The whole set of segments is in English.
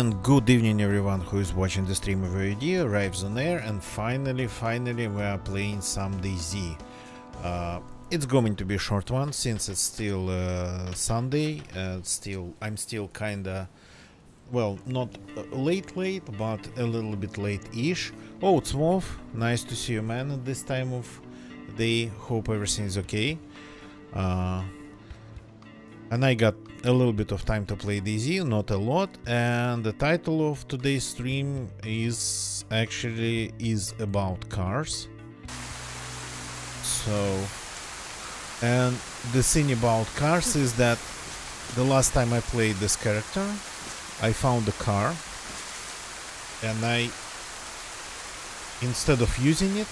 And good evening everyone who is watching the stream of VOD, arrives on air, and finally we are playing some DayZ. It's going to be a short one since it's still Sunday. I'm still kinda, well, not late, but a little bit late-ish. Oh, it's Wolf. Nice to see you, man, at this time of day. Hope everything is okay. And I got a little bit of time to play DayZ, not a lot, and the title of today's stream is about cars. So, and the thing about cars is that the last time I played this character, I found a car, and instead of using it,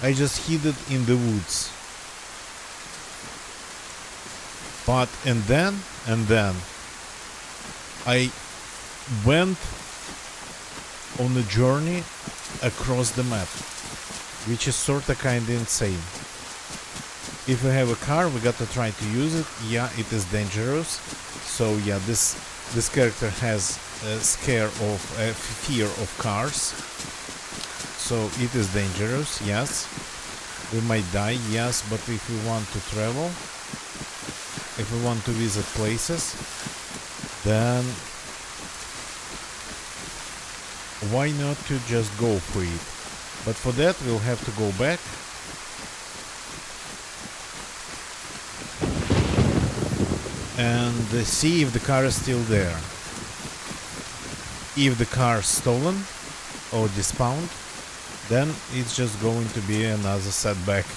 I just hid it in the woods. But and then I went on a journey across the map, which is sorta kinda insane. If we have a car, we gotta try to use it. Yeah, it is dangerous. So yeah, this character has a fear of cars. So it is dangerous. Yes, we might die. Yes, but if we want to travel, if we want to visit places, then why not to just go for it? But for that we'll have to go back and see if the car is still there. If the car is stolen or despawned, then it's just going to be another setback.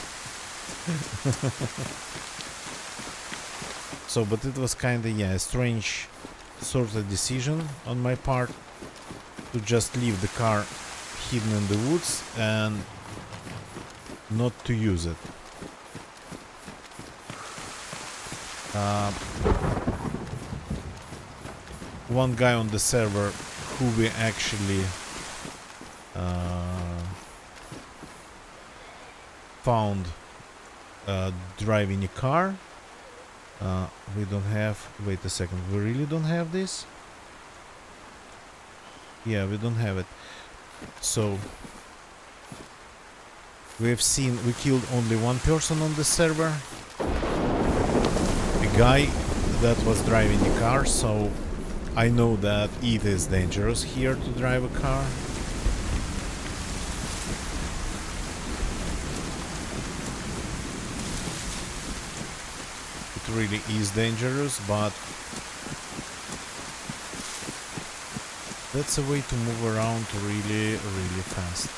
So, but it was kinda, yeah, a strange sort of decision on my part to just leave the car hidden in the woods and not to use it. One guy on the server who we actually found driving a car. We don't have, wait a second, we really don't have this? Yeah, we don't have it. So we killed only one person on the server, a guy that was driving a car, so I know that it is dangerous here to drive a car. Really is dangerous, but that's a way to move around really fast.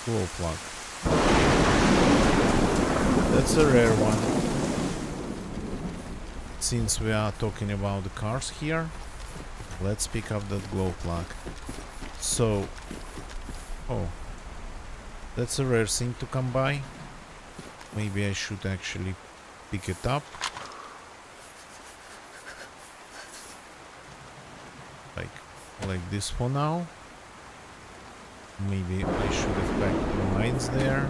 Glow plug. That's a rare one. Since we are talking about the cars here, let's pick up that glow plug. So, oh, that's a rare thing to come by. Maybe I should actually pick it up. Like this for now. Maybe I should have packed the mines there.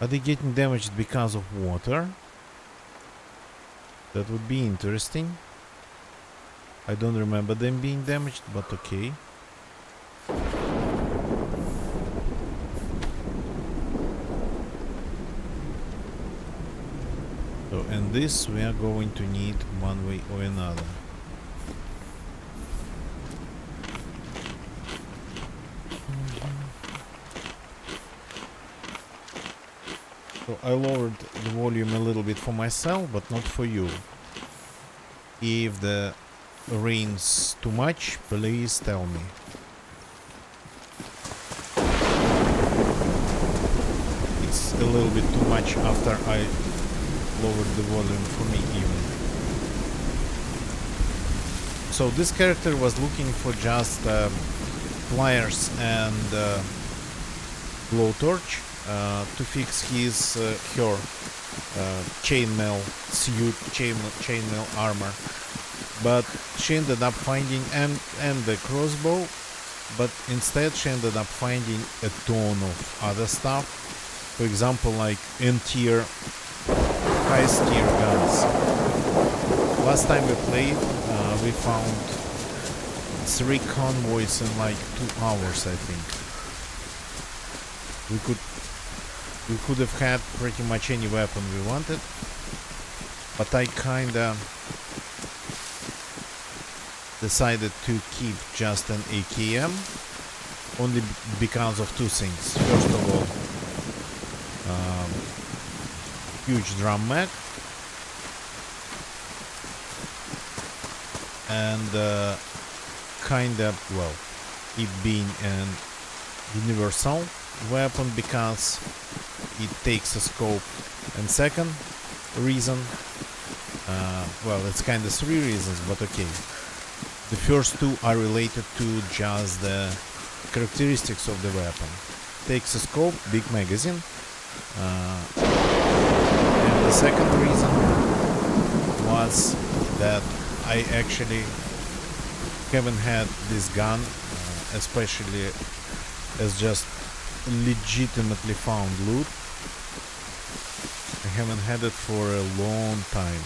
Are they getting damaged because of water? That would be interesting. I don't remember them being damaged, but okay. So, and this we are going to need one way or another. So I lowered the volume a little bit for myself, but not for you. If the rain's too much, please tell me. It's a little bit too much after I lowered the volume for me even. So this character was looking for just pliers and blowtorch to fix her chainmail suit, chainmail armor. But she ended up finding and the crossbow, but instead she ended up finding a ton of other stuff. For example, like N-tier, highest tier guns. Last time we played, we found 3 convoys in like 2 hours, I think. We could have had pretty much any weapon we wanted, but I kinda decided to keep just an AKM only because of 2 things. First of all, huge drum mag, and kinda, well, it being an universal weapon because it takes a scope. And second reason, well, it's kind of 3 reasons, but okay. The first 2 are related to just the characteristics of the weapon. Takes a scope, big magazine. And the second reason was that I actually haven't had this gun, especially as just legitimately found loot. I haven't had it for a long time.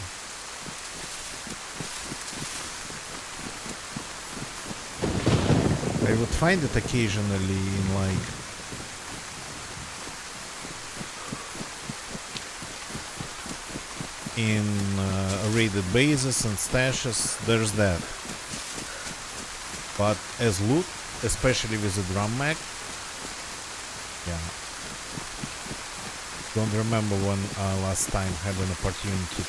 I would find it occasionally in like raided bases and stashes. There's that. But as loot, especially with the drum mag, yeah. Don't remember when last time had an opportunity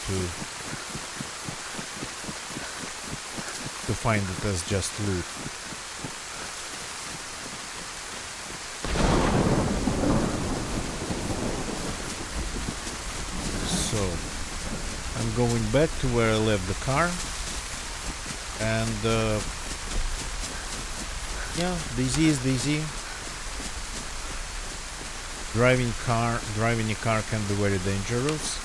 to find it as just loot. So I'm going back to where I left the car, and yeah, Daisy is Daisy. Driving a car can be very dangerous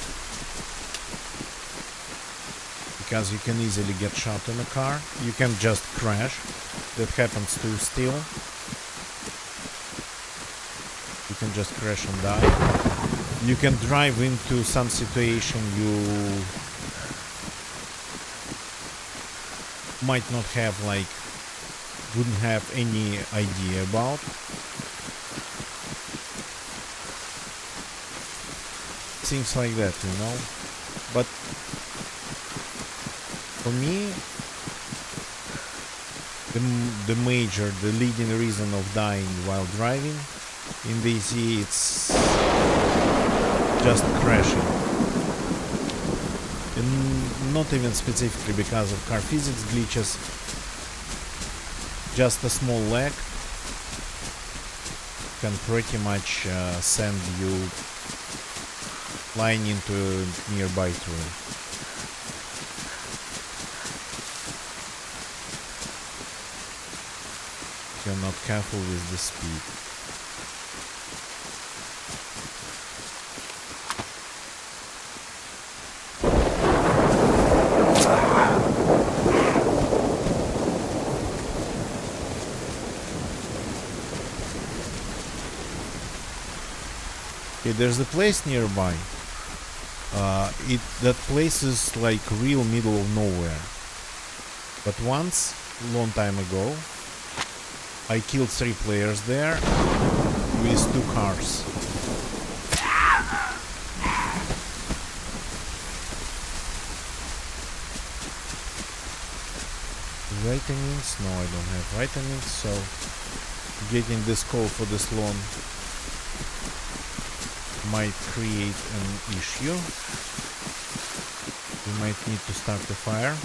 because you can easily get shot in a car. You can just crash. That happens too still. You can just crash and die. You can drive into some situation you might not have, like, wouldn't have any idea about. Things like that, you know. But for me, the leading reason of dying while driving in DC, it's just crashing. And not even specifically because of car physics glitches. Just a small lag can pretty much send you flying into a nearby tree. If you're not careful with the speed. Okay, there's a place nearby. That place is like real middle of nowhere. But once, long time ago, I killed 3 players there with 2 cars. Vitamins? No, I don't have vitamins, so getting this call for this loan might create an issue. We might need to start the fire.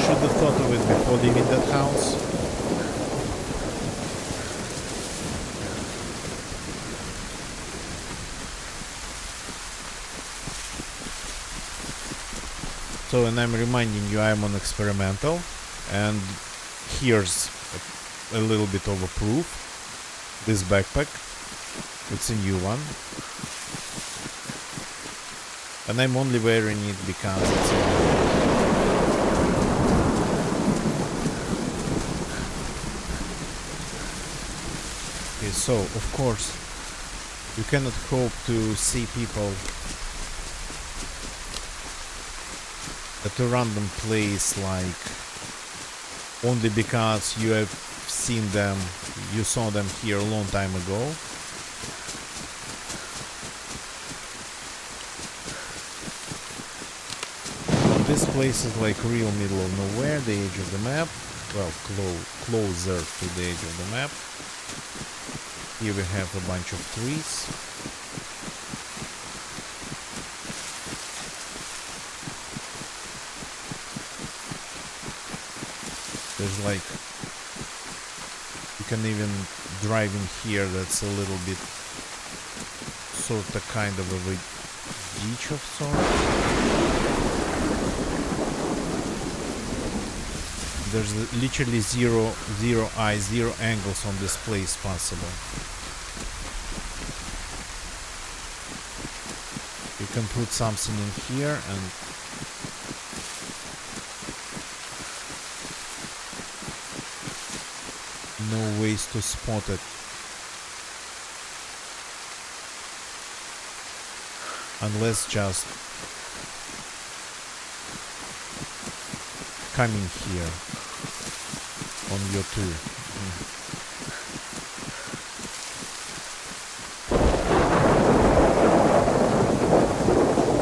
Should have thought of it before leaving that house. So, and I'm reminding you, I'm on experimental, and here's a little bit overproof. This backpack, it's a new one, and I'm only wearing it because it's okay. So of course you cannot hope to see people at a random place like only because you have seen them, you saw them here a long time ago. This place is like real middle of nowhere, the edge of the map. Well, closer to the edge of the map. Here we have a bunch of trees. There's like, you can even drive in here, that's a little bit sort of kind of a ditch of sorts. There's literally zero angles on this place possible. You can put something in here and no ways to spot it unless just coming here on your tour.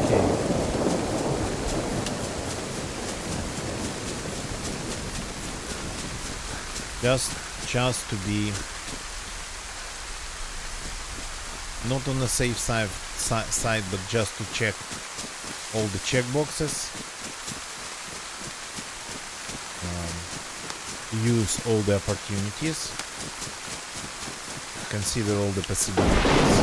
Okay. Just to be not on the safe side, but just to check all the checkboxes. Use all the opportunities, consider all the possibilities.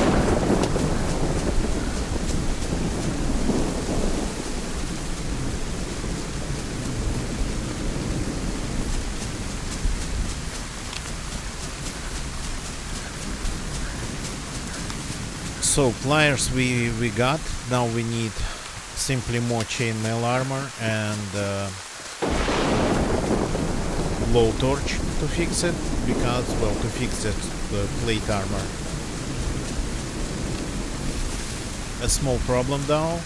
So pliers we got. Now we need simply more chainmail armor and blowtorch to fix it, because, well, to fix it, the plate armor. A small problem though.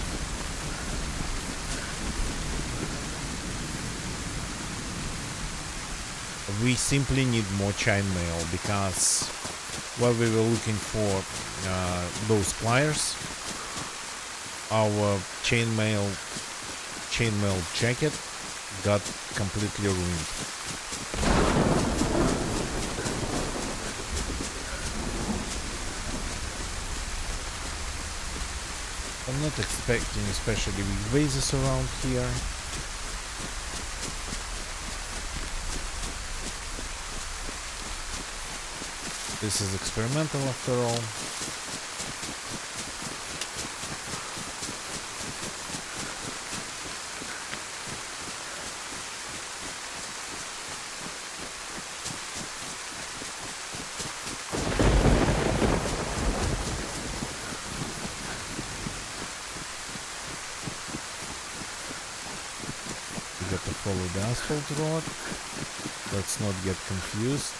We simply need more chainmail because while we were looking for those pliers, our chainmail jacket got completely ruined. I'm not expecting especially big vases around here. This is experimental after all. We got to follow the asphalt road. Let's not get confused.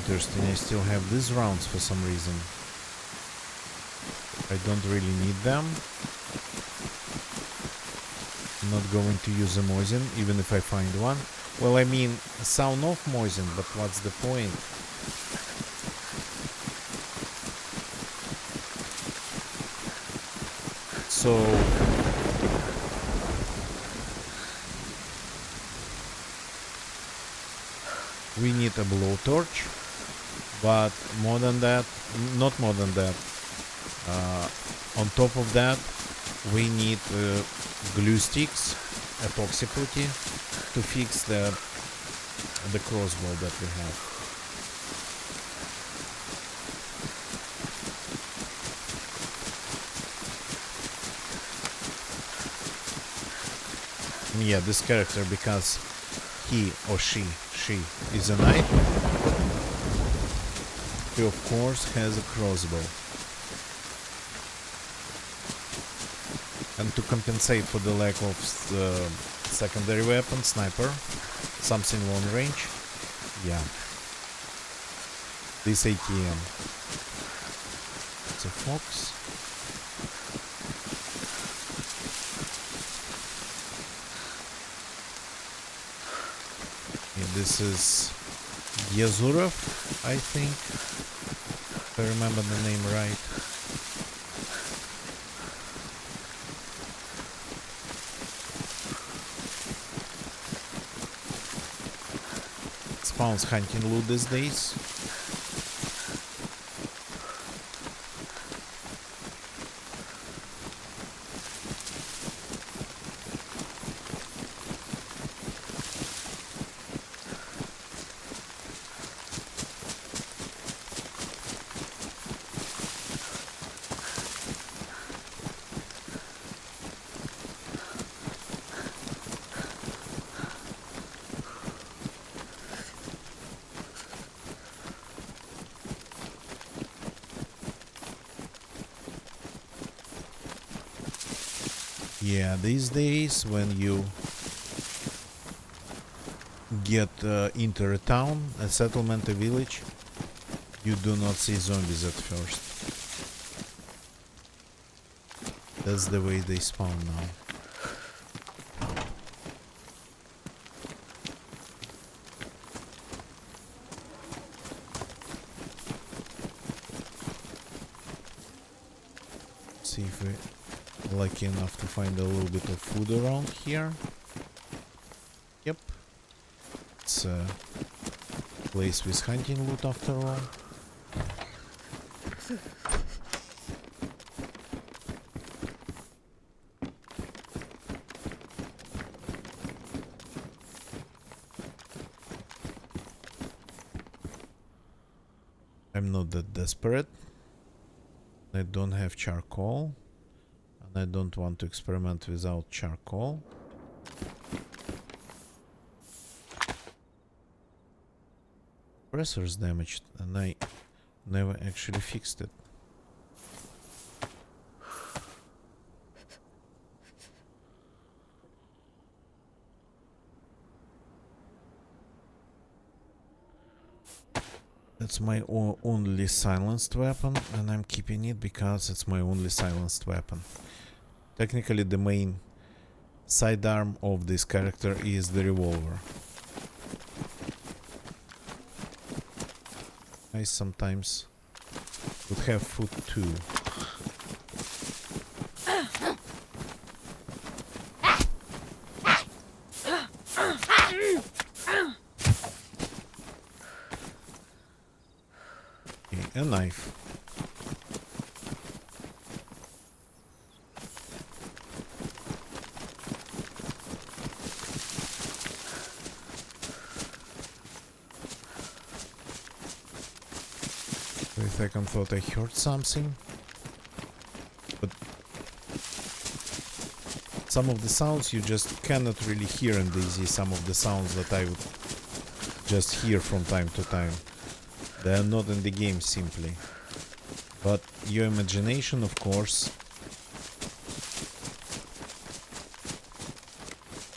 Interesting, I still have these rounds for some reason. I don't really need them. I'm not going to use a Mosin, even if I find one. Well, I mean, sound off Mosin, but what's the point? So we need a blowtorch, but more than that, not more than that, on top of that we need glue sticks, epoxy putty, to fix the crossbow that we have. Yeah, this character, because he or she is a knight, he of course has a crossbow. And to compensate for the lack of secondary weapon, sniper, something long range, yeah, this ATM. It's a fox. Yeah, this is Yazurov, I think, if I remember the name right. Spawns hunting loot these days. Yeah, these days when you get into a town, a settlement, a village, you do not see zombies at first. That's the way they spawn now. See if we're lucky enough to find a little bit of food around here. Yep. It's a place with hunting loot after all. I'm not that desperate. I don't have charcoal, and I don't want to experiment without charcoal. Compressor's damaged, and I never actually fixed it. That's my only silenced weapon, and I'm keeping it because it's my only silenced weapon. Technically, the main sidearm of this character is the revolver. I sometimes would have food too. A knife. For a second thought I heard something, but some of the sounds you just cannot really hear in DayZ. Some of the sounds that I would just hear from time to time, they are not in the game simply, but your imagination, of course,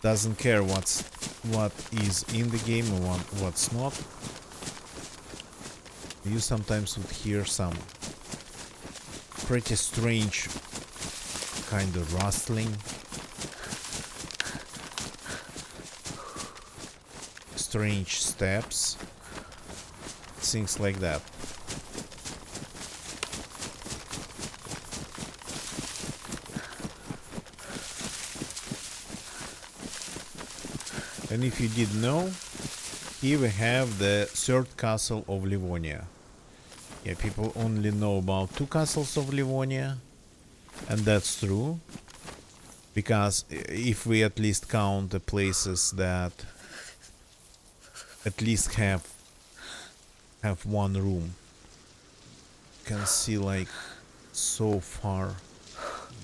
doesn't care what is in the game and what's not. You sometimes would hear some pretty strange kind of rustling, strange steps, things like that. And if you didn't know, here we have the third castle of Livonia. Yeah, people only know about two castles of Livonia, and that's true, because if we at least count the places that at least have one room, you can see like so far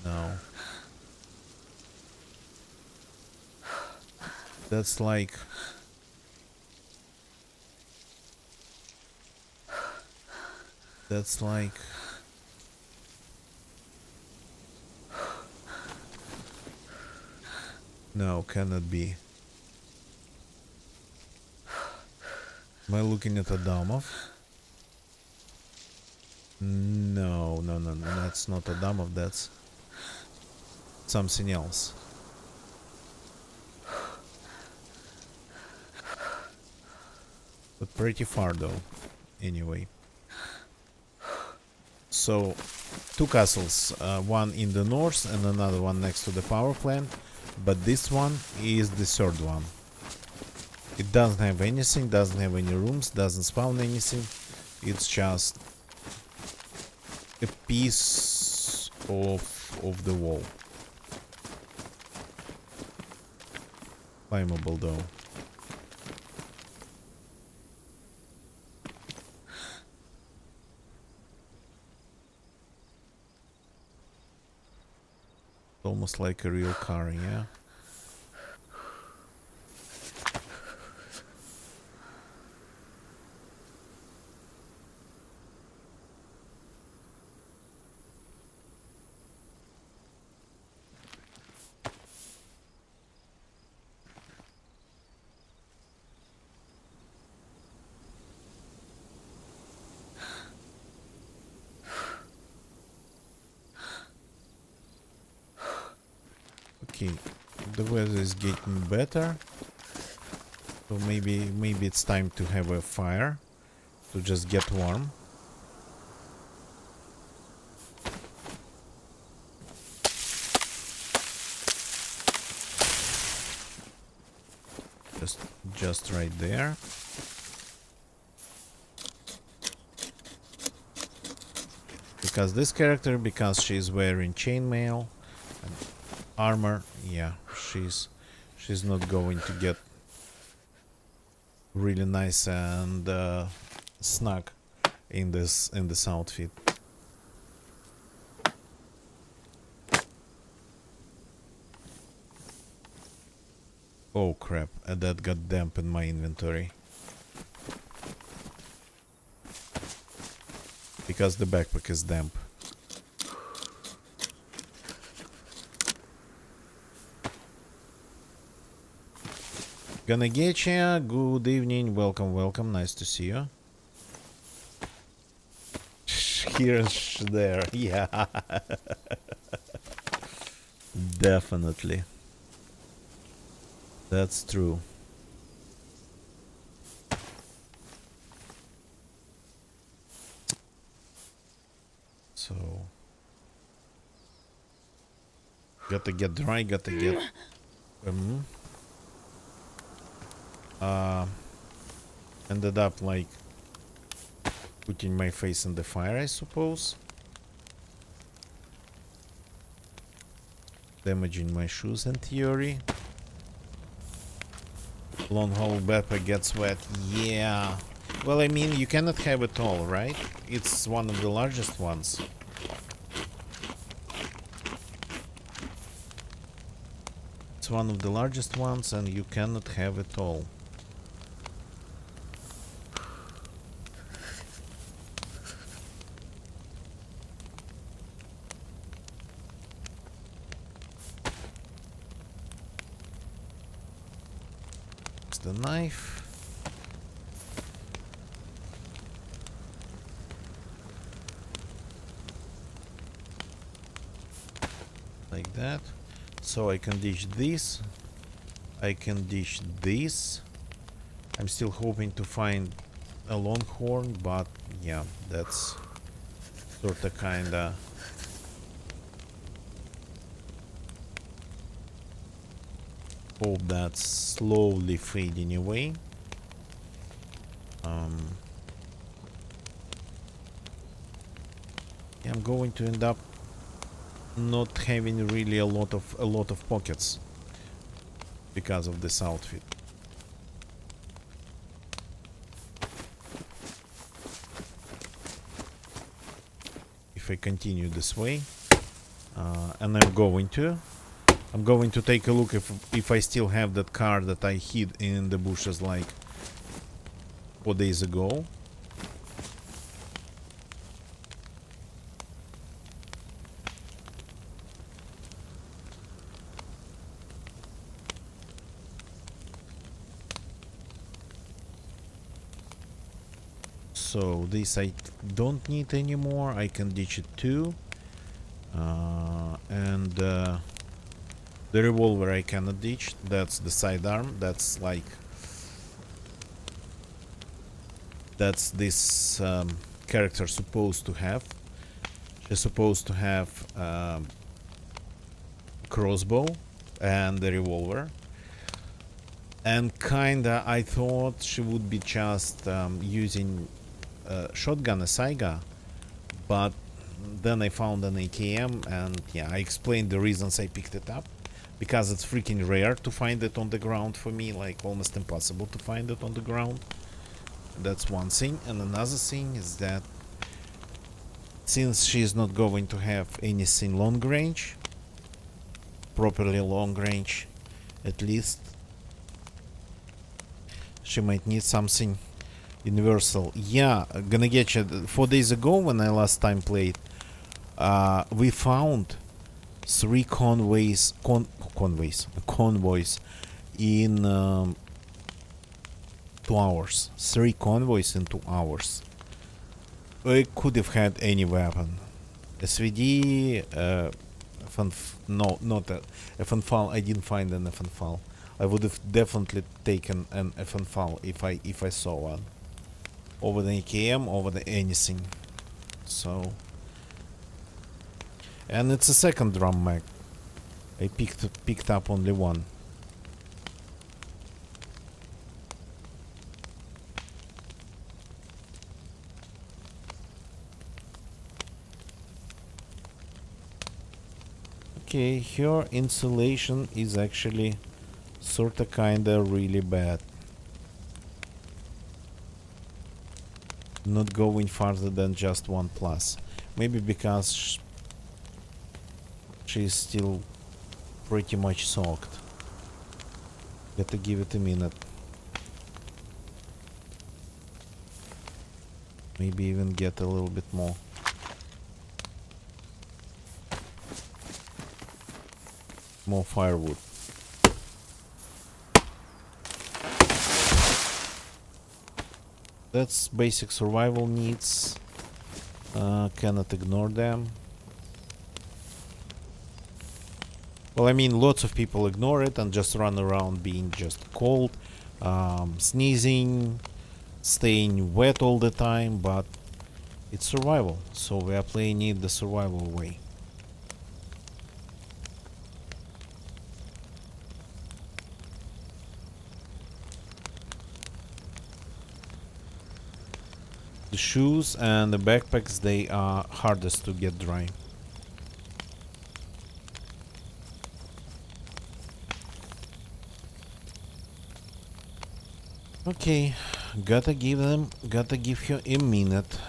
now. That's like... That's like... No, cannot be. Am I looking at Adamov? No, no, no, no, that's not Adamov, that's something else. But pretty far though, anyway. So, two castles, one in the north and another one next to the power plant, but this one is the third one. It doesn't have anything, doesn't have any rooms, doesn't spawn anything. It's just a piece of the wall. Climbable though. Almost like a real car, yeah. Okay, the weather is getting better, so maybe it's time to have a fire to just get warm. Just right there. Because this character, because she's wearing chainmail and armor, yeah, she's not going to get really nice and snug in this outfit. Oh crap, that got damp in my inventory. Because the backpack is damp. Gonna get ya. Good evening. Welcome, welcome. Nice to see you. Here and there. Yeah. Definitely. That's true. So... Gotta get dry, gotta get... ended up like putting my face in the fire, I suppose. Damaging my shoes in theory. Long haul backpack gets wet. Yeah. Well, I mean, you cannot have it all, right? It's one of the largest ones. It's one of the largest ones and you cannot have it all. The knife. Like that. So I can dish this. I can dish this. I'm still hoping to find a longhorn, but yeah, that's sorta kinda hope that's slowly fading away. Yeah, I'm going to end up not having really a lot of pockets because of this outfit. If I continue this way, and I'm going to, I'm going to take a look if I still have that car that I hid in the bushes like 4 days ago. So this I don't need anymore. I can ditch it too. And the revolver I cannot ditch. That's the sidearm. That's like this character supposed to have. She's supposed to have crossbow and the revolver. And kinda I thought she would be just using shotgun, a Saiga, but then I found an AKM, and yeah, I explained the reasons I picked it up. Because it's freaking rare to find it on the ground for me, like almost impossible to find it on the ground. That's one thing. And another thing is that since she's not going to have anything long range, properly long range at least, she might need something universal. Yeah, gonna get you. 4 days ago when I last time played, we found 3 convoys in 2 hours. 3 convoys in 2 hours. We could have had any weapon. SVD, no, not a FNFAL. I didn't find an FNFAL. I would have definitely taken an FNFAL if I saw one. Over the AKM, over the anything. So, and it's a second drum mag. I picked up only one. Okay, her insulation is actually sorta kinda really bad. Not going farther than just 1+. Maybe because she's still pretty much soaked. Gotta give it a minute. Maybe even get a little bit more. More firewood. That's basic survival needs. Cannot ignore them. Well, I mean, lots of people ignore it and just run around being just cold, sneezing, staying wet all the time, but it's survival, so we are playing it the survival way. The shoes and the backpacks, they are hardest to get dry. Okay, gotta give her a minute.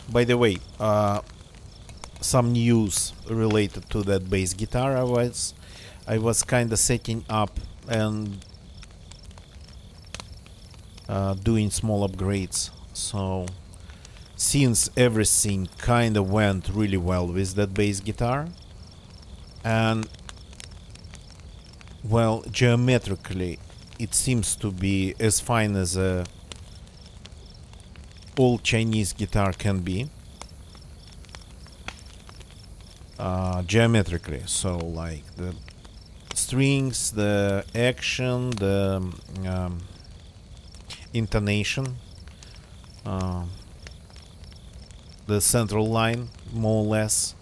By the way, some news related to that bass guitar. I was kinda setting up and doing small upgrades. So since everything kinda went really well with that bass guitar, and well, geometrically it seems to be as fine as a old Chinese guitar can be, geometrically. So like the strings, the action, the intonation, the central line, more or less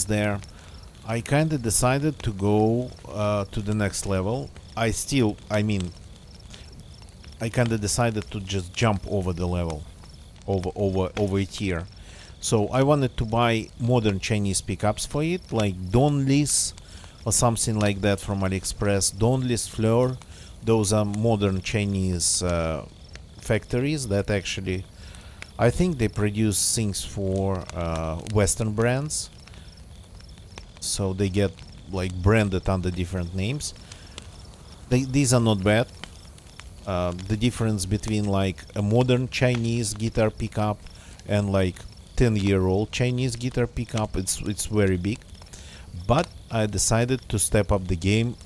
there. I kinda decided to go to the next level. I kinda decided to just jump over the level, over a tier. So I wanted to buy modern Chinese pickups for it, like Donlis or something like that from AliExpress. Donlis, Fleur, those are modern Chinese factories that actually, I think they produce things for Western brands. So they get like branded under different names. These are not bad. The difference between like a modern Chinese guitar pickup and like 10-year-old Chinese guitar pickup, it's very big. But I decided to step up the game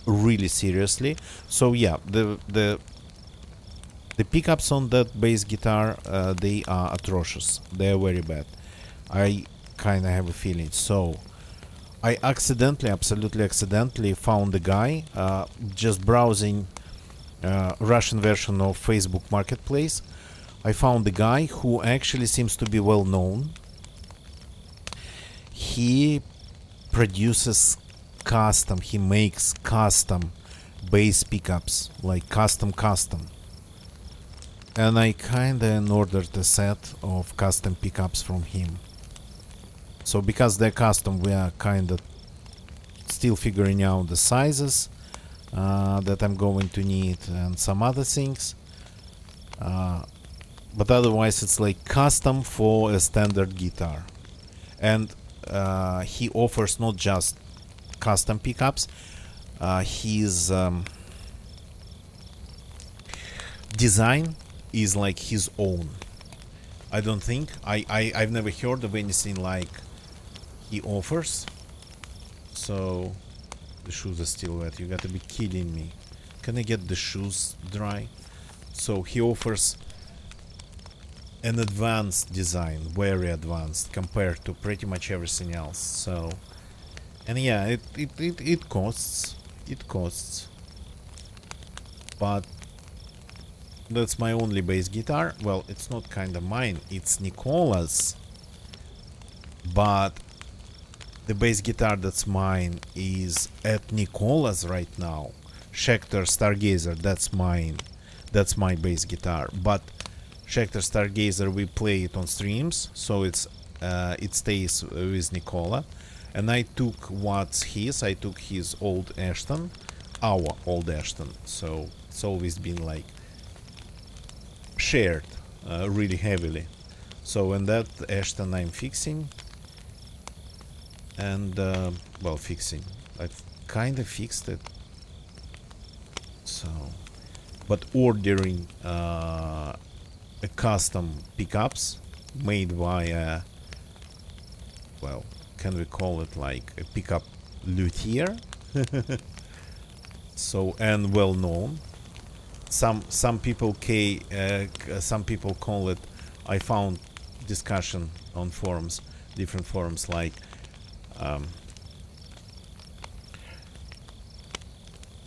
really seriously. So yeah, the pickups on that bass guitar, they are atrocious. They are very bad. I kind of have a feeling. So I accidentally, absolutely accidentally, found a guy just browsing Russian version of Facebook Marketplace. I found a guy who actually seems to be well known. He produces custom, he makes custom bass pickups, like custom. And I kinda ordered a set of custom pickups from him. So because they're custom, we are kinda still figuring out the sizes that I'm going to need and some other things. But otherwise it's like custom for a standard guitar. And he offers not just custom pickups, his design is like his own. I don't think I've never heard of anything like he offers. So the shoes are still wet. You gotta be kidding me. Can I get the shoes dry? So he offers an advanced design, very advanced compared to pretty much everything else. So, and yeah, it costs. It costs. But that's my only bass guitar. Well, it's not kind of mine, it's Nicola's. But the bass guitar that's mine is at Nicola's right now. Schecter Stargazer, that's mine. That's my bass guitar. But Schecter Stargazer, we play it on streams, so it stays with Nicola. And I took what's his. I took his old Ashton, our old Ashton. So it's always been like shared really heavily. So and that Ashton I'm fixing. And well, fixing. I've kind of fixed it. So, but ordering a custom pickups made by well, can we call it like a pickup luthier? So, and well known. Some people call it. I found discussion on forums, different forums, like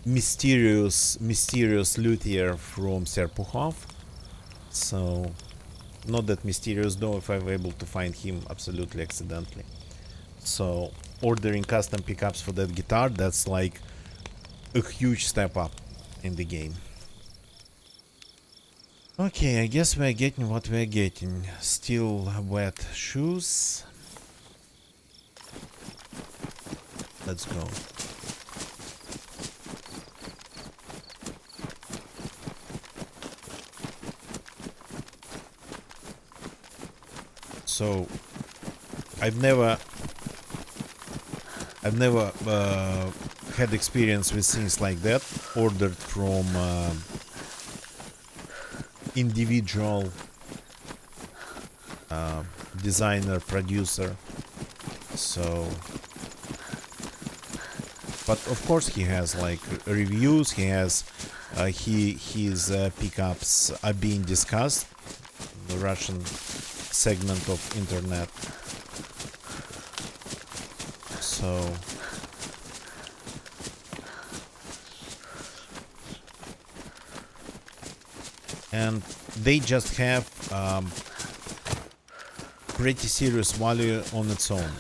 mysterious luthier from Serpukhov. So not that mysterious though, if I'm able to find him absolutely accidentally. So ordering custom pickups for that guitar, that's like a huge step up in the game. Okay, I guess we're getting what we're getting. Still wet shoes. Let's go. So I've never had experience with things like that, ordered from individual designer, producer. So, but of course he has like reviews, he has his pickups are being discussed in the Russian segment of internet. So and they just have pretty serious value on its own.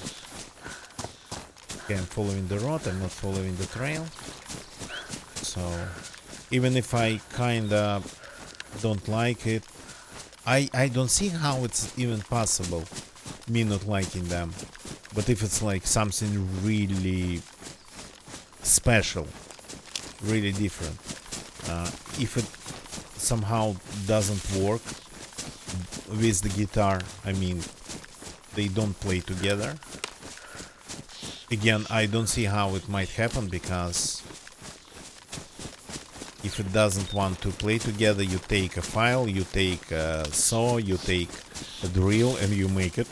Okay, I'm following the road, I'm not following the trail. So even if I kinda don't like it, I don't see how it's even possible, me not liking them. But if it's like something really special, really different, if it somehow doesn't work with the guitar, I mean, they don't play together. Again, I don't see how it might happen, because if it doesn't want to play together, you take a file, you take a saw, you take a drill, and you make it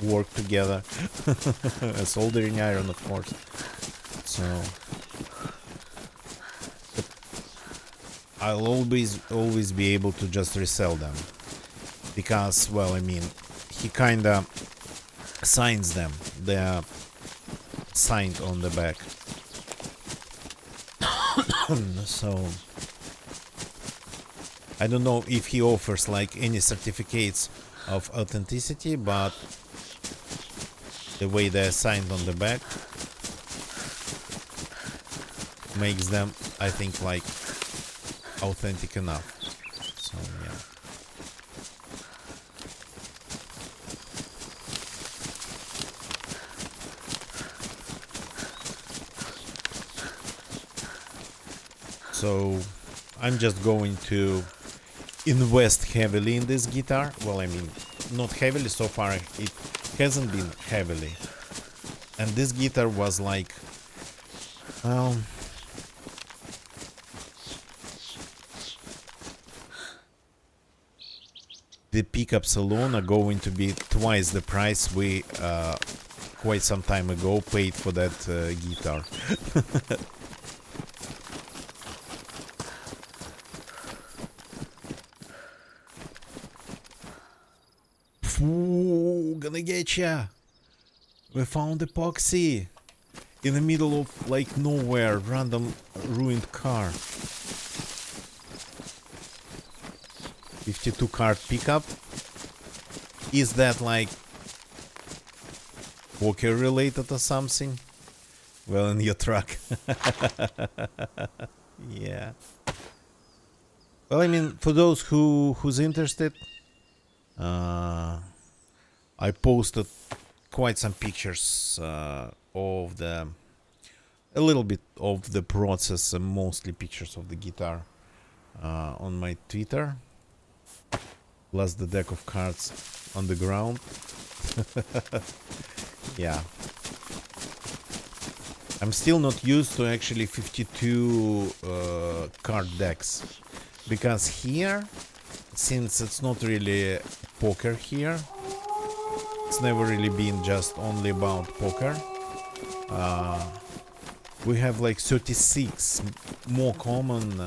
work together. A soldering iron, of course. So I'll always be able to just resell them, because, well, I mean, he kinda signs them. They're signed on the back. So I don't know if he offers like any certificates of authenticity, but the way they're signed on the back makes them, I think, like authentic enough. So yeah. So I'm just going to invest heavily in this guitar. Well, I mean, not heavily so far. It hasn't been heavily. And this guitar was like, well, the pickups alone are going to be twice the price we quite some time ago paid for that guitar. Ooh, gonna get ya! We found epoxy in the middle of like nowhere, random ruined car. 52 card pickup. Is that like poker related or something? Well, in your truck. Yeah. Well, I mean, for those who's interested, I posted quite some pictures of a little bit of the process, mostly pictures of the guitar on my Twitter, plus the deck of cards on the ground. Yeah. I'm still not used to actually 52 card decks, because here, since it's not really poker here, it's never really been just only about poker. We have like 36 more common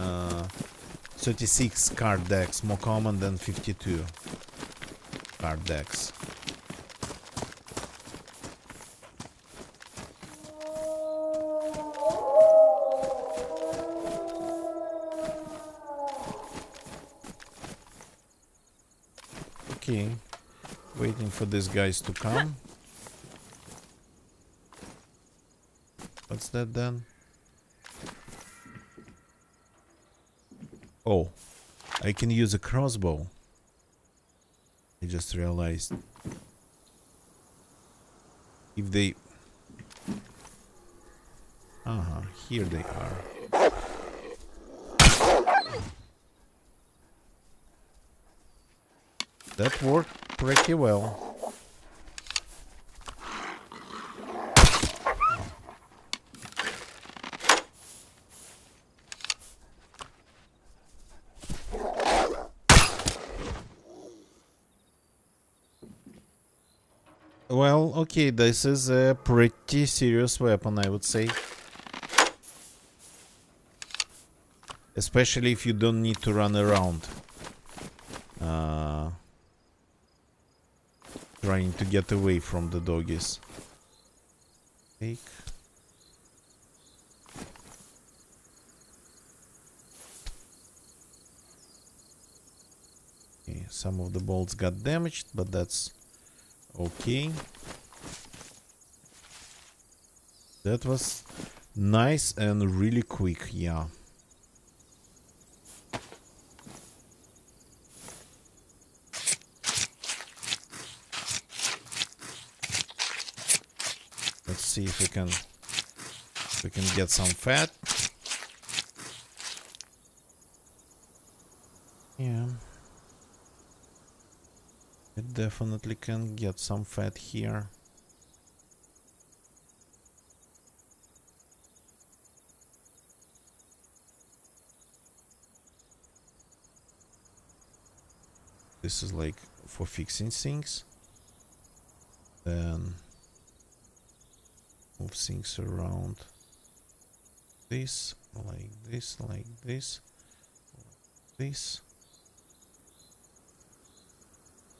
36 card decks, more common than 52 card decks. Okay, waiting for these guys to come. What's that then? Oh, I can use a crossbow. I just realized. If they... here they are. That worked pretty well. Well, okay, this is a pretty serious weapon, I would say. Especially if you don't need to run around. Trying to get away from the doggies. Take. Okay, some of the bolts got damaged, but that's okay. That was nice and really quick, yeah. Let's see if we can get some fat. Yeah. It definitely can get some fat here. This is like for fixing things. Then move things around. This, like this, like this, like this.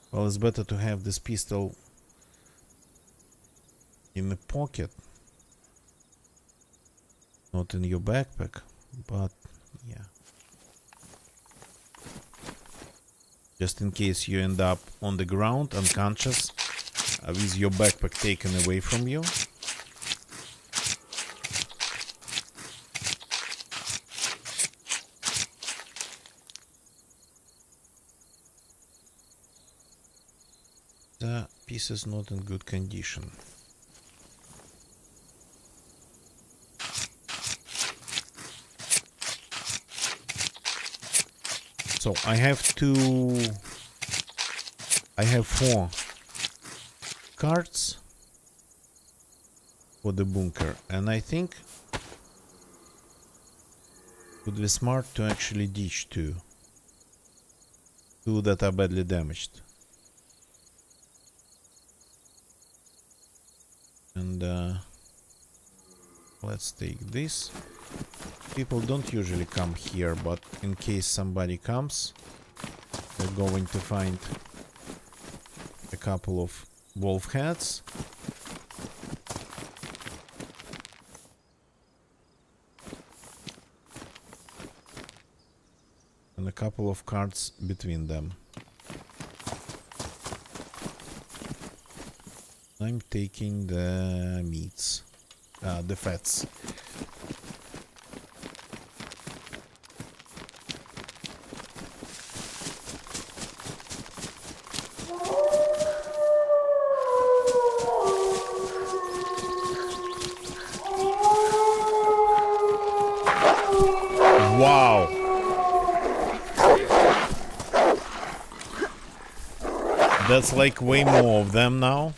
Well, it's better to have this pistol in the pocket, not in your backpack, but yeah. Just in case you end up on the ground unconscious with your backpack taken away from you. The piece is not in good condition. So I have 4 cards for the bunker, and I think it would be smart to actually ditch 2 that are badly damaged. And let's take this. People don't usually come here, but in case somebody comes, they're going to find a couple of wolf heads. And a couple of cards between them. I'm taking the meats, the fats. Wow! That's like way more of them now.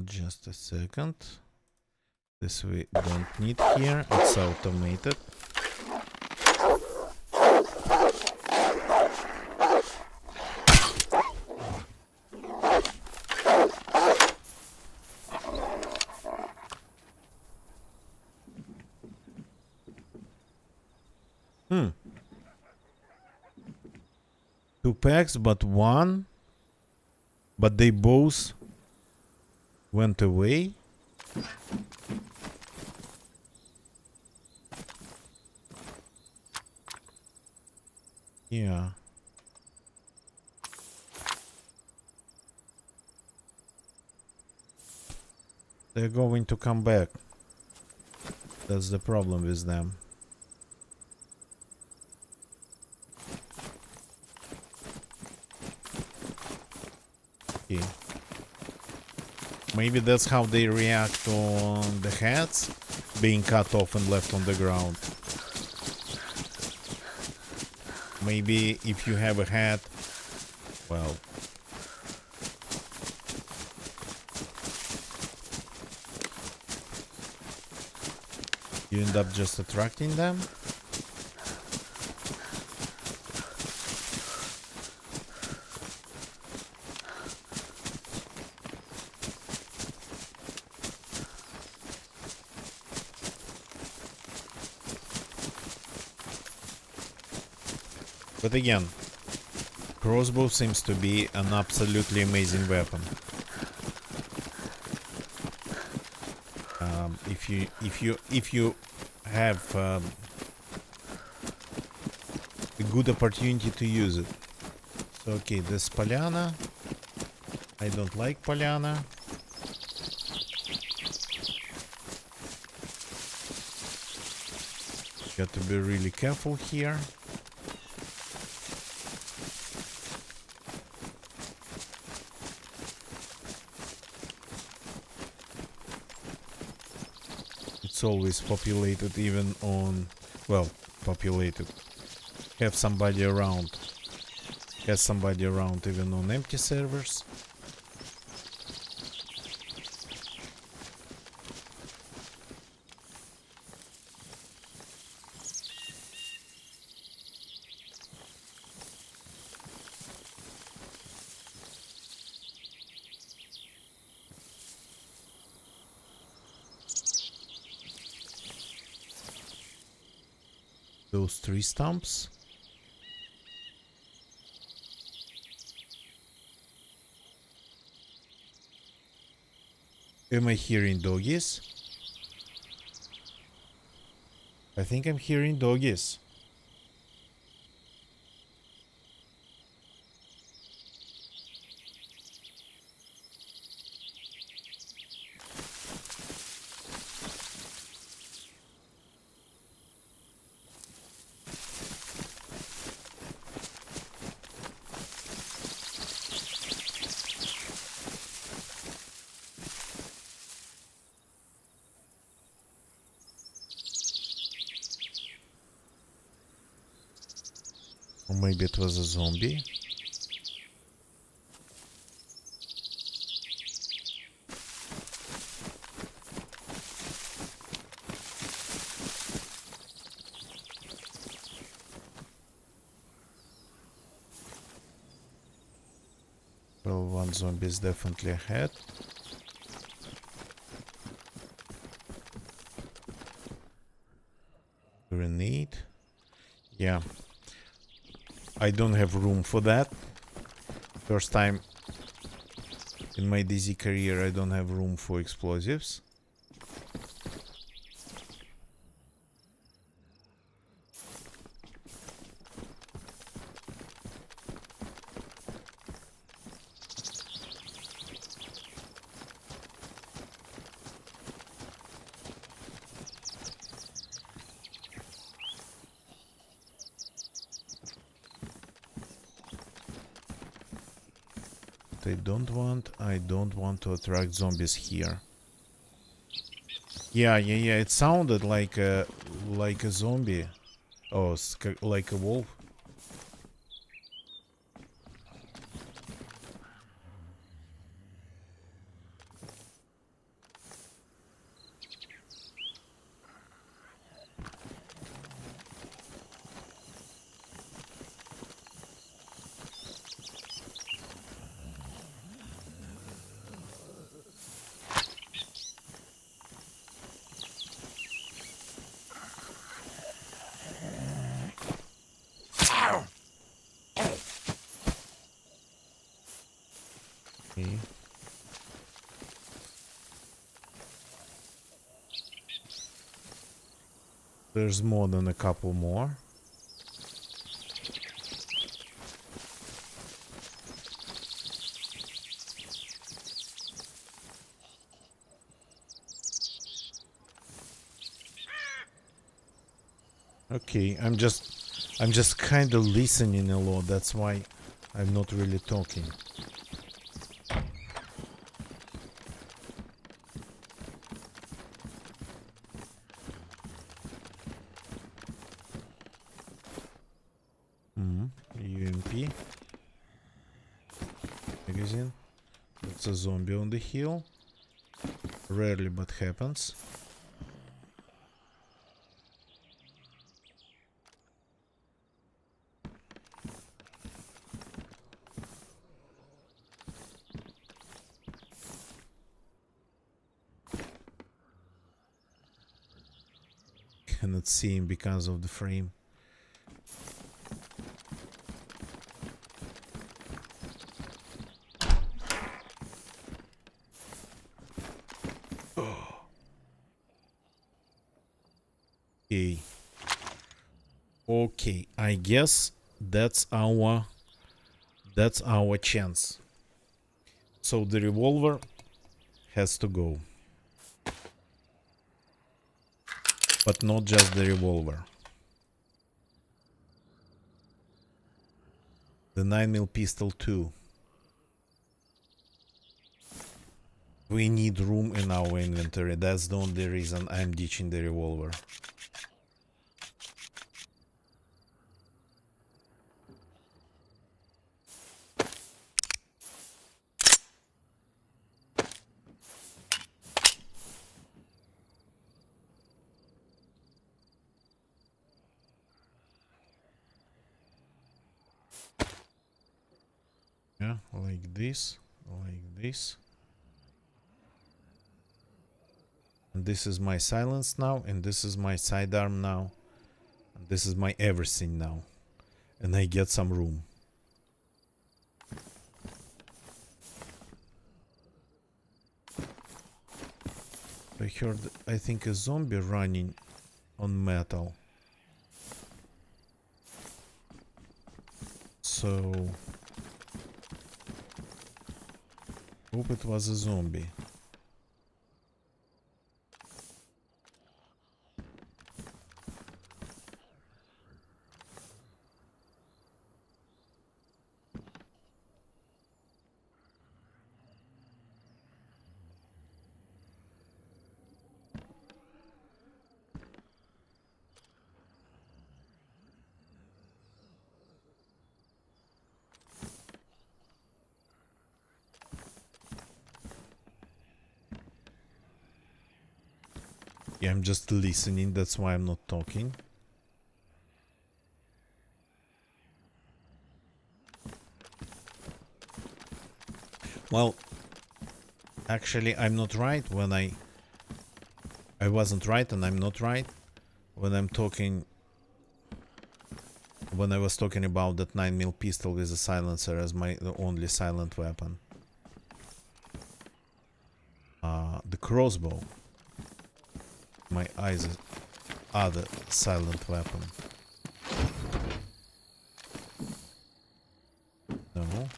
Just a second. This we don't need here. It's automated. Two packs, but they both went away. Yeah. They're going to come back. That's the problem with them. Okay. Maybe that's how they react on the heads being cut off and left on the ground. Maybe if you have a head, well, you end up just attracting them. But again, crossbow seems to be an absolutely amazing weapon. If you have a good opportunity to use it. So okay, this Polyana. I don't like Polyana. Got to be really careful here. It's always populated, even on, well, populated. Have somebody around. Has somebody around even on empty servers. Those tree stumps. Am I hearing doggies? I think I'm hearing doggies. Or maybe it was a zombie. Well, one zombie is definitely ahead. Grenade. Yeah. I don't have room for that. First time in my DZ career I don't have room for explosives. I don't want to attract zombies here. Yeah, it sounded like a zombie. Oh, like a wolf. Okay. There's more than a couple more. Okay, I'm just kind of listening a lot. That's why I'm not really talking. UMP magazine. That's a zombie on the hill. Rarely, but happens. Cannot see him because of the frame. Okay, I guess that's our chance. So the revolver has to go. But not just the revolver. The 9mm pistol too. We need room in our inventory. That's the only reason I'm ditching the revolver. Yeah, like this, like this. And this is my silence now, and this is my sidearm now. And this is my everything now. And I get some room. I heard, I think, a zombie running on metal. So... hope it was a zombie. Yeah, I'm just listening, that's why I'm not talking. Well, actually I'm not right when I wasn't right and I'm not right when I'm talking, when I was talking about that 9mm pistol with a silencer as my only silent weapon. The crossbow, my eyes, other silent weapon. No.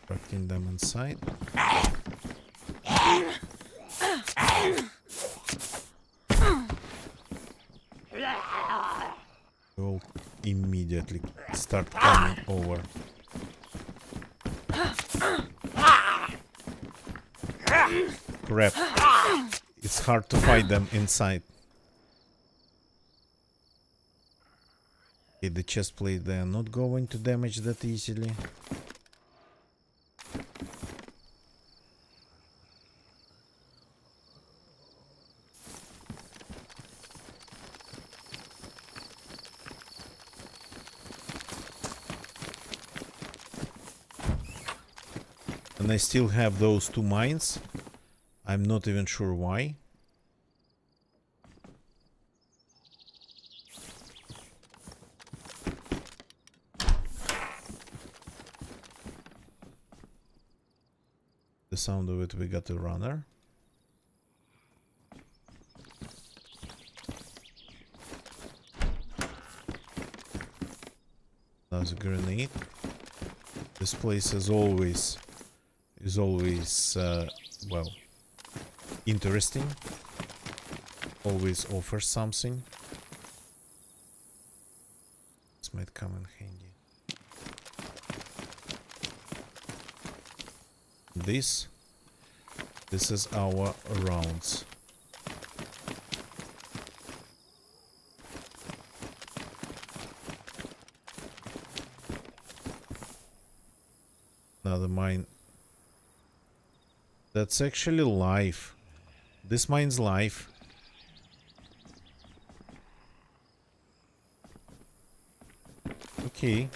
Tracking them inside. They will immediately start coming over. Crap. It's hard to fight them inside. Okay, the chest plate, they are not going to damage that easily. And I still have those two mines. I'm not even sure why. The sound of it, we got a runner. That's a grenade. This place is always well, interesting. Always offers something. This might come in handy. This is our rounds. Another mine. That's actually live. This mine's live. Okay.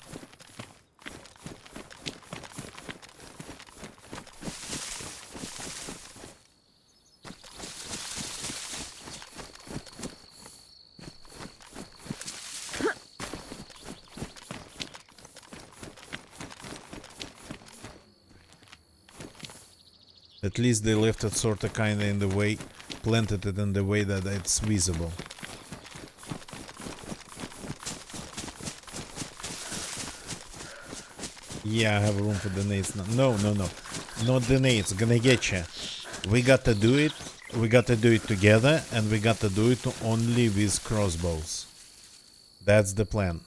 At least they left it sorta kinda in the way, planted it in the way that it's visible. Yeah, I have room for the nades now. No, no, no. Not the nades. Gonna get ya. We gotta do it. We gotta do it together, and we gotta do it only with crossbows. That's the plan.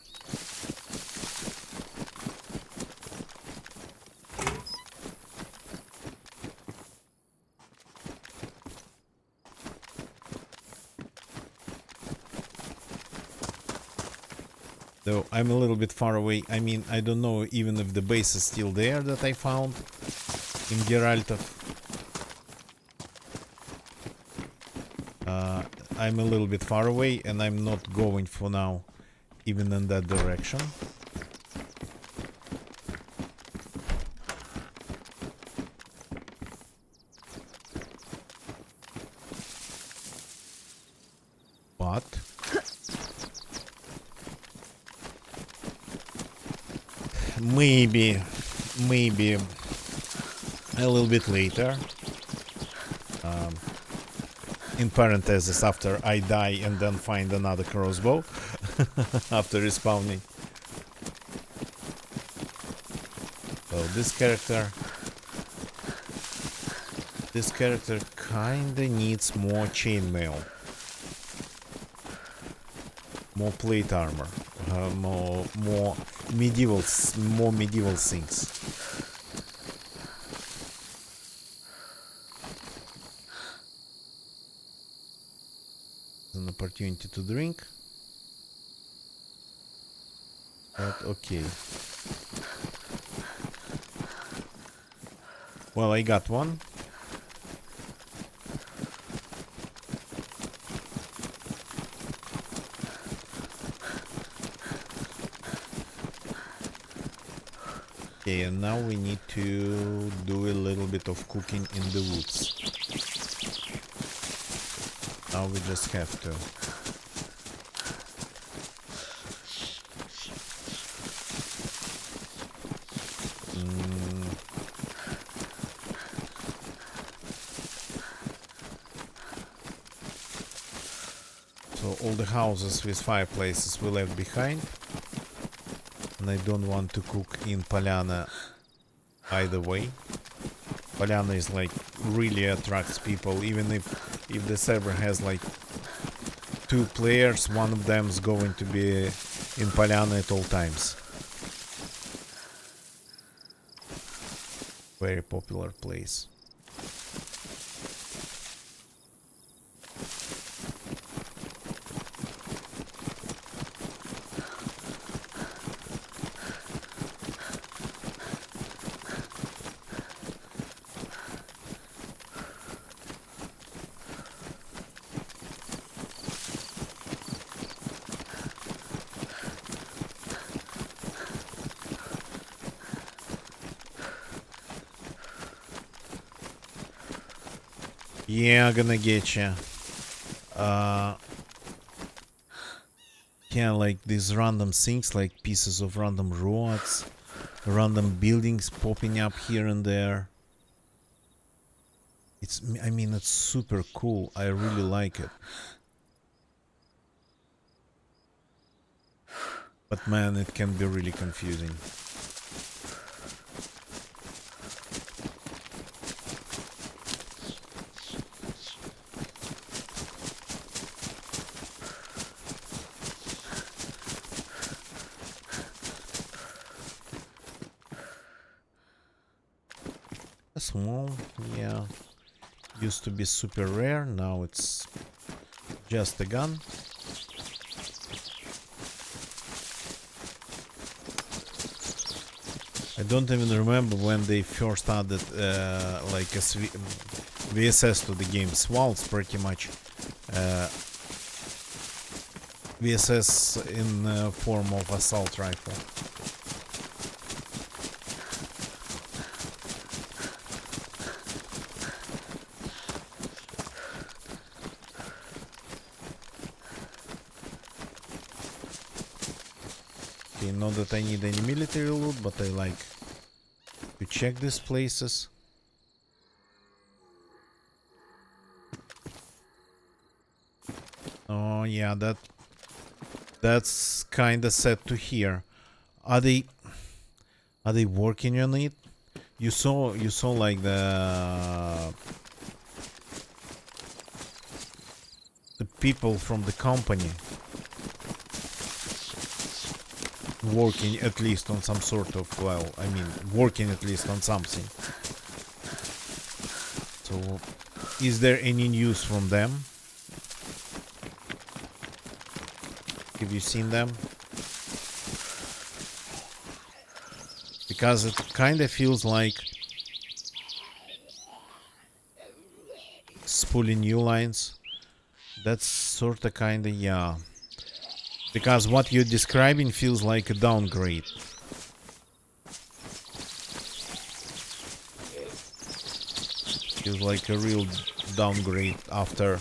Though I'm a little bit far away. I mean, I don't know even if the base is still there that I found in Geraltov. I'm a little bit far away, and I'm not going for now even in that direction. But maybe a little bit later, in parentheses, after I die and then find another crossbow after respawning. So this character kinda needs more chainmail, more plate armor, more medieval things. An opportunity to drink. But okay. Well, I got one. Okay, and now we need to do a little bit of cooking in the woods. Now we just have to. So all the houses with fireplaces we left behind. And I don't want to cook in Polyana either way. Polyana is like really attracts people, even if the server has like 2 players, one of them is going to be in Polyana at all times. Very popular place. Yeah, gonna get ya. Yeah, like these random things, like pieces of random roads, random buildings popping up here and there. I mean, it's super cool. I really like it. But man, it can be really confusing. Small, yeah. Used to be super rare, now it's just a gun. I don't even remember when they first added like a VSS to the game. Swalds pretty much. VSS in form of assault rifle. Not that I need any military loot, but I like to check these places. Oh yeah, that's kinda sad to hear. Are they Are they working on it? You saw like the people from the company working at least on some sort of, well, I mean, working at least on something. So, is there any news from them? Have you seen them? Because it kind of feels like spooling new lines. That's sort of kind of, yeah. Because what you're describing feels like a downgrade. Feels like a real downgrade after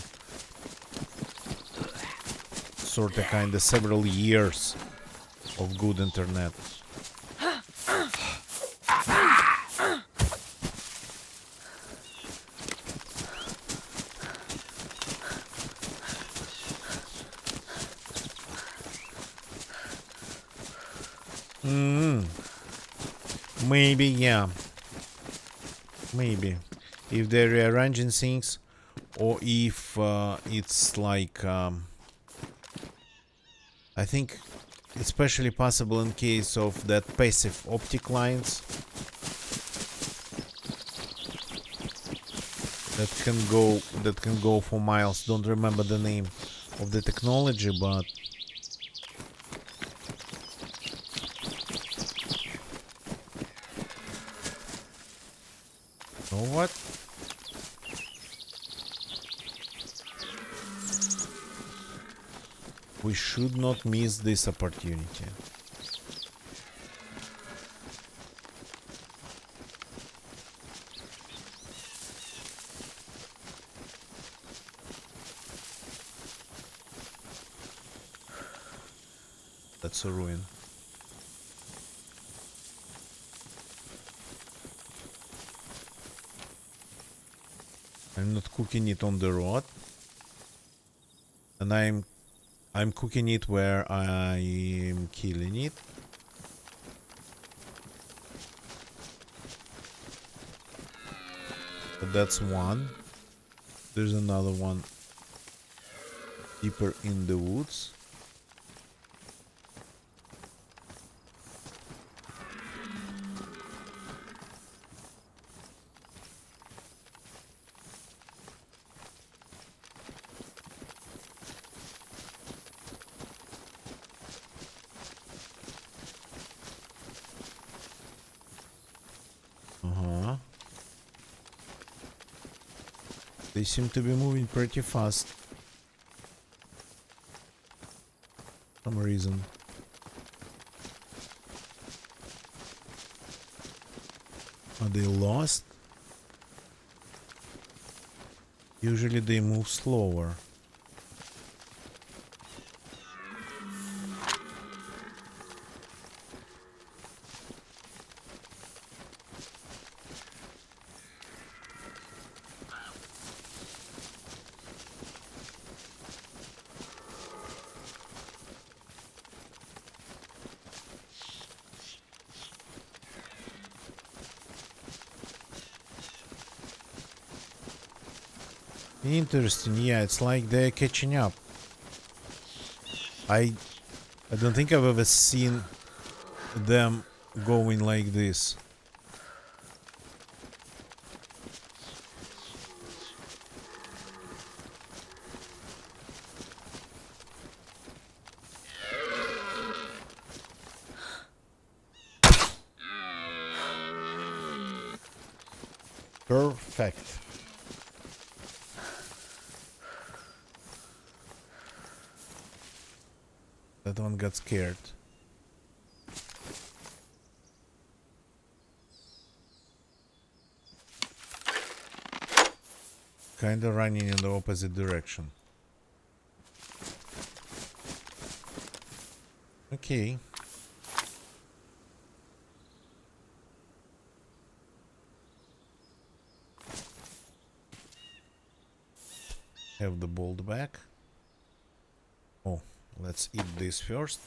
sort of kind of several years of good internet. Maybe, yeah. Maybe. If they're rearranging things, or if it's like... I think especially possible in case of that passive optic lines that can go for miles. Don't remember the name of the technology, but you know what? We should not miss this opportunity. That's a ruin. I'm not cooking it on the road, and I'm cooking it where I am killing it. But that's one. There's another one deeper in the woods. They seem to be moving pretty fast. For some reason. Are they lost? Usually they move slower. Interesting, yeah, it's like they're catching up. I don't think I've ever seen them going like this. Perfect. That one got scared. Kinda running in the opposite direction. Okay. Have the bolt back. Oh, let's eat this first.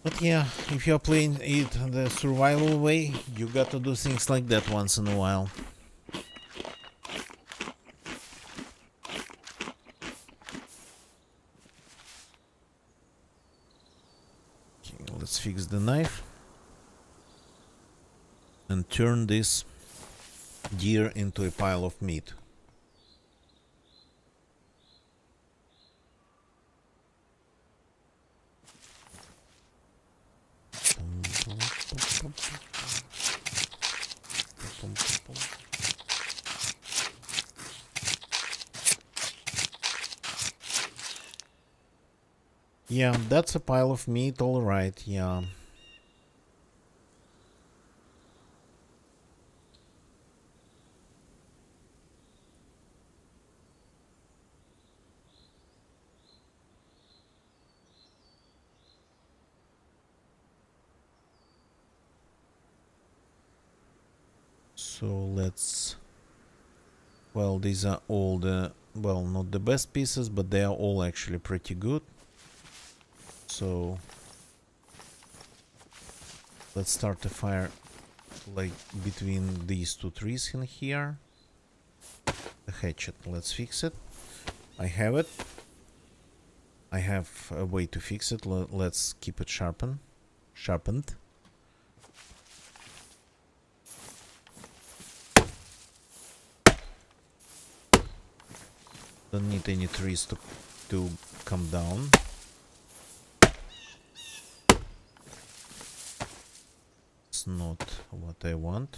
But yeah, if you're playing it the survival way, you got to do things like that once in a while. Okay, let's fix the knife and turn this deer into a pile of meat. Yeah, that's a pile of meat, alright, yeah. So let's... Well, these are all the... Well, not the best pieces, but they are all actually pretty good. So... Let's start a fire, like, between these two trees in here. The hatchet, let's fix it. I have it. I have a way to fix it. Let's keep it sharpened. Don't need any trees to come down. It's not what I want.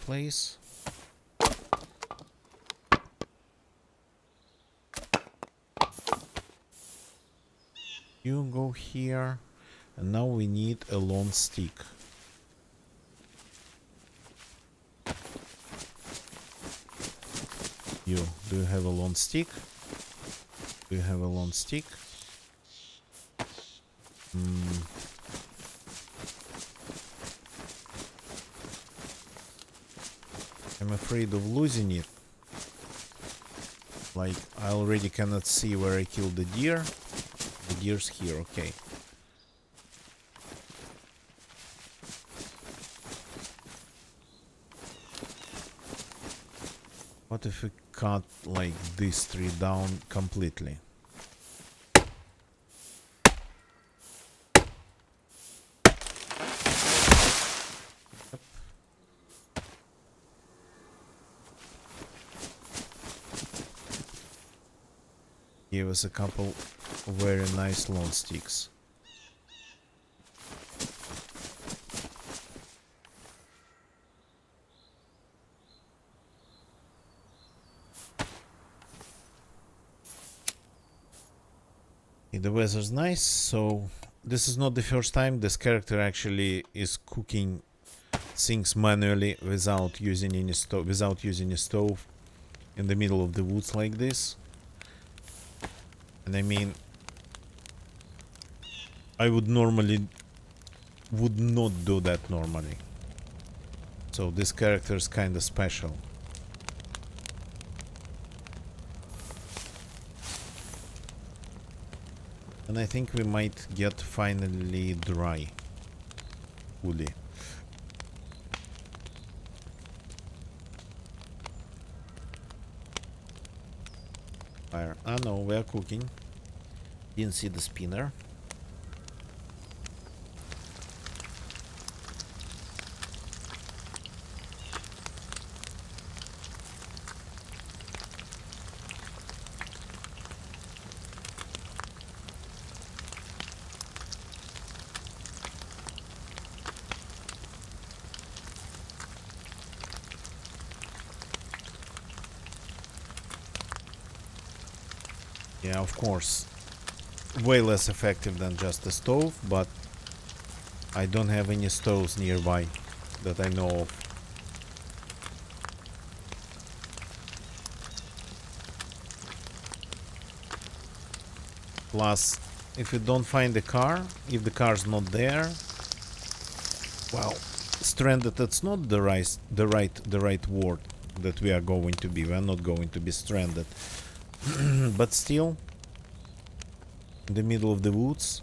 Place. You go here, and now we need a long stick. Do you have a long stick? Do you have a long stick? I'm afraid of losing it. Like, I already cannot see where I killed the deer. The deer's here, okay. What if we cut, like, this tree down completely? Give us a couple very nice long sticks. The weather's nice, so this is not the first time this character actually is cooking things manually without using any stove in the middle of the woods like this. And I mean, I would not do that normally. So this character is kind of special. And I think we might get finally dry fully. Fire. Ah no, we are cooking. Didn't see the spinner. Yeah, of course, way less effective than just a stove, but I don't have any stoves nearby that I know of. Plus, if you don't find the car, if the car's not there, Well, stranded, that's not the right word that we are going to be. We are not going to be stranded. But still, in the middle of the woods,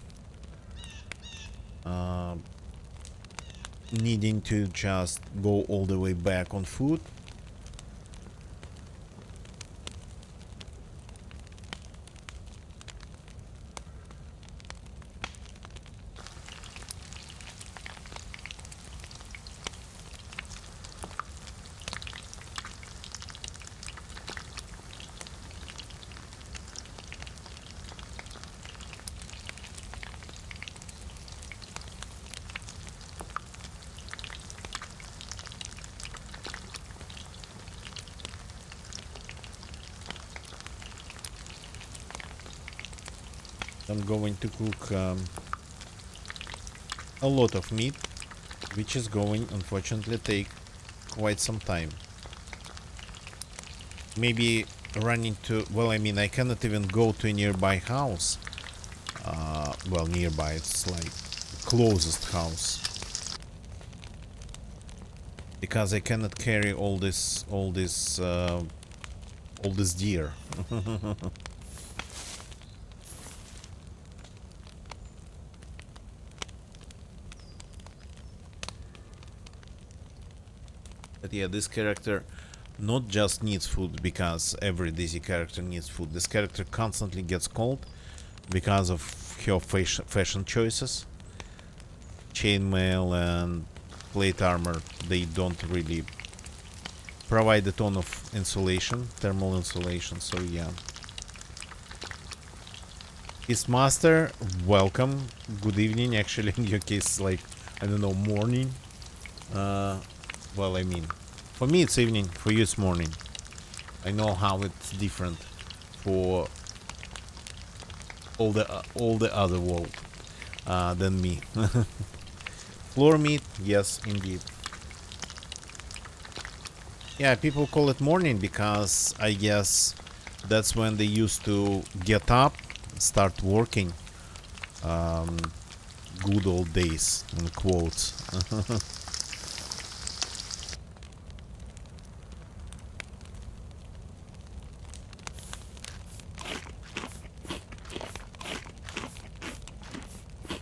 needing to just go all the way back on foot. I'm going to cook a lot of meat, which is going, unfortunately, take quite some time. Maybe running to, well, I mean, I cannot even go to a nearby house. Well, nearby, it's like closest house. Because I cannot carry all this deer. But yeah, this character not just needs food because every Daisy character needs food. This character constantly gets cold because of her fashion choices. Chainmail and plate armor, they don't really provide a ton of insulation, thermal insulation, so yeah. His master, welcome, good evening, actually in your case, like, I don't know, morning. Well, I mean, for me it's evening, for you it's morning. I know how it's different for all the other world than me. Floor meat, yes, indeed. Yeah, people call it morning because I guess that's when they used to get up, start working. Good old days, in quotes.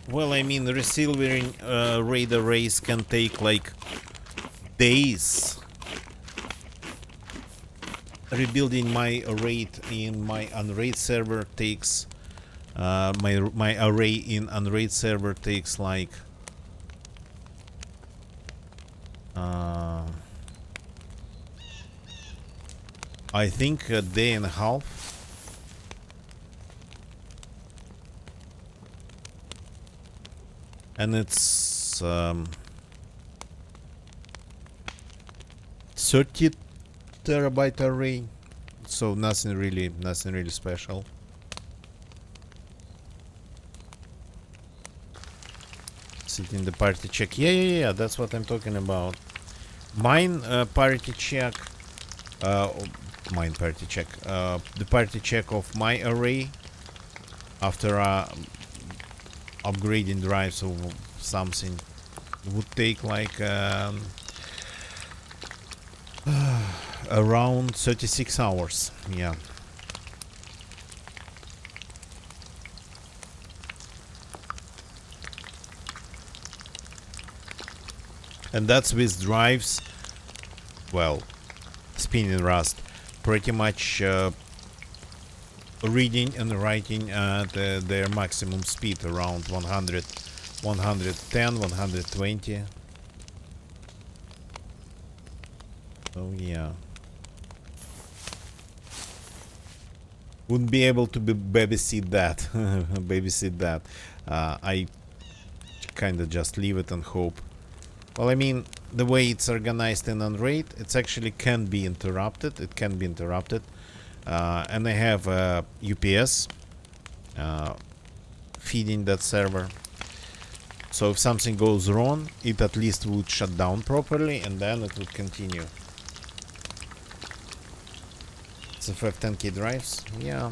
Well, I mean, resilvering raid arrays can take like days. Rebuilding my array in my unraid server takes my array in unraid server takes like I think a day and a half. And it's 30 terabyte array, so nothing really special. Sit in the party check. Yeah, that's what I'm talking about. Mine party check. Mine party check. The party check of my array after upgrading drives or something would take like around 36 hours. Yeah. And that's with drives, well, spinning Rust, pretty much reading and writing at their maximum speed, around 100, 110, 120. So yeah. Wouldn't be able to babysit that. I kind of just leave it and hope. Well, I mean, the way it's organized in Unraid, it actually can be interrupted. It can be interrupted. And I have a UPS feeding that server. So if something goes wrong, it at least would shut down properly and then it would continue. It's a 510K drives. Yeah.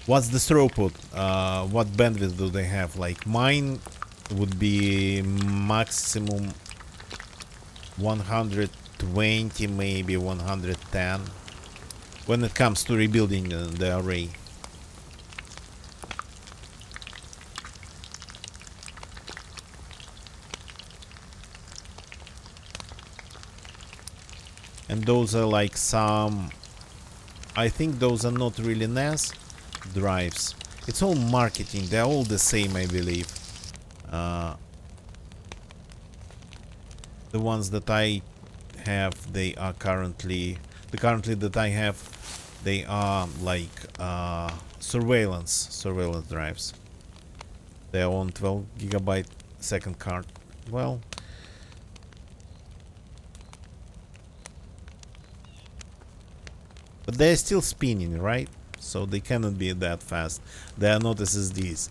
What's the throughput? What bandwidth do they have? Like mine would be maximum 120, maybe 110 when it comes to rebuilding the array. And those are like some, I think those are not really NAS drives. It's all marketing. They're all the same, I believe. The ones that I have, they are currently that I have, they are like surveillance drives. They are on 12 gigabyte second card. Well, but they're still spinning, right? So they cannot be that fast. They are not SSDs.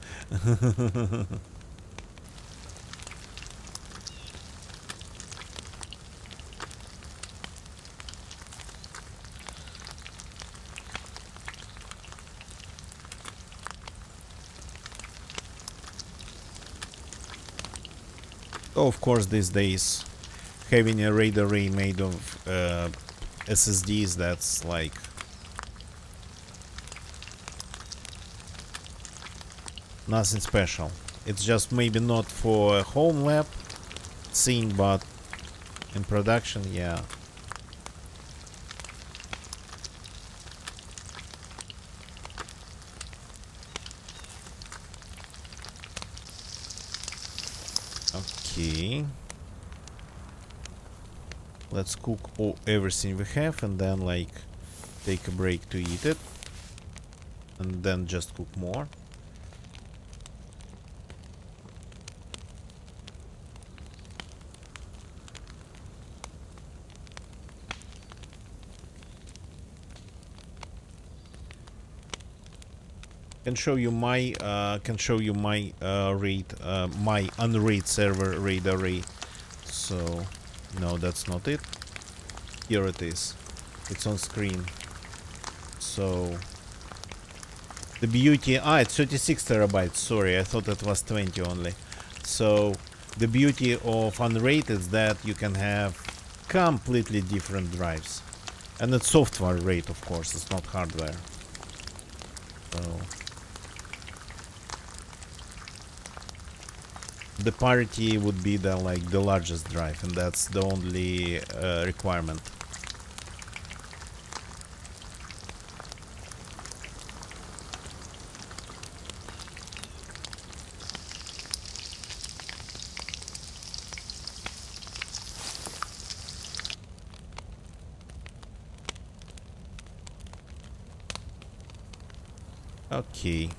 Oh, of course, these days, having a RAID array made of SSDs, that's like nothing special. It's just maybe not for a home lab scene, but in production, yeah. Okay. Let's cook everything we have and then like take a break to eat it. And then just cook more. Can show you my RAID, my unraid server RAID array. So no, that's not it. Here it is. It's on screen. So the beauty, it's 36 terabytes. Sorry, I thought it was 20 only. So the beauty of unraid is that you can have completely different drives, and it's software RAID, of course. It's not hardware. So the parity would be the largest drive, and that's the only requirement. Okay,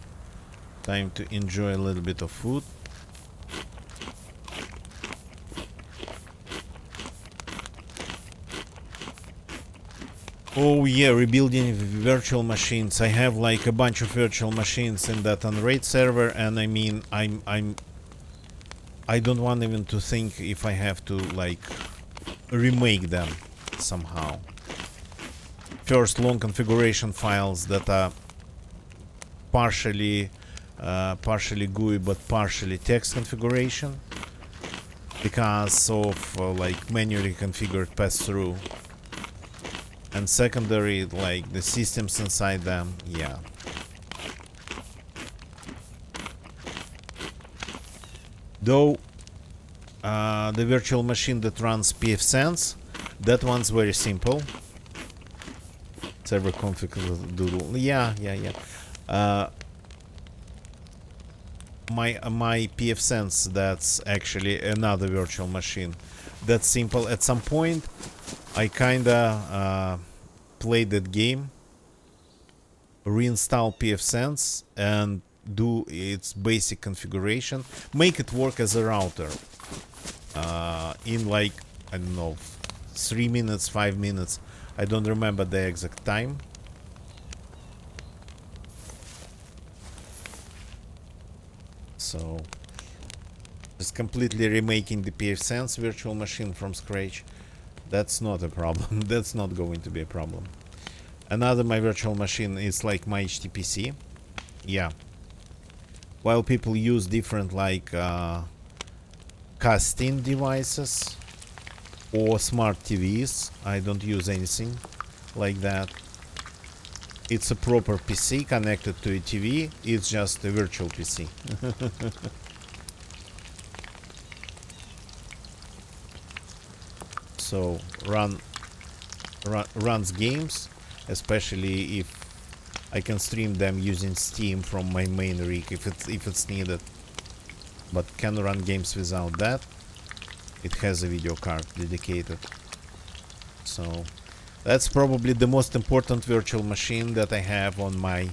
time to enjoy a little bit of food. Oh yeah, rebuilding virtual machines. I have like a bunch of virtual machines in that unraid server, and I mean, I don't want even to think if I have to like remake them somehow. First, long configuration files that are partially GUI but partially text configuration because of like manually configured pass-through. And secondary, like the systems inside them, yeah. Though the virtual machine that runs pfSense, that one's very simple. Server config doodle, yeah. My pfSense, that's actually another virtual machine. That's simple. At some point, I kinda played that game, reinstall pfSense and do its basic configuration, make it work as a router in like, I don't know, 3 minutes, 5 minutes. I don't remember the exact time. So just completely remaking the pfSense virtual machine from scratch, that's not a problem. That's not going to be a problem. Another my virtual machine is like my HTPC. Yeah. While people use different like casting devices or smart TVs. I don't use anything like that. It's a proper PC connected to a TV. It's just a virtual PC. So runs games, especially if I can stream them using Steam from my main rig if it's needed. But can run games without that. It has a video card dedicated. So that's probably the most important virtual machine that I have on my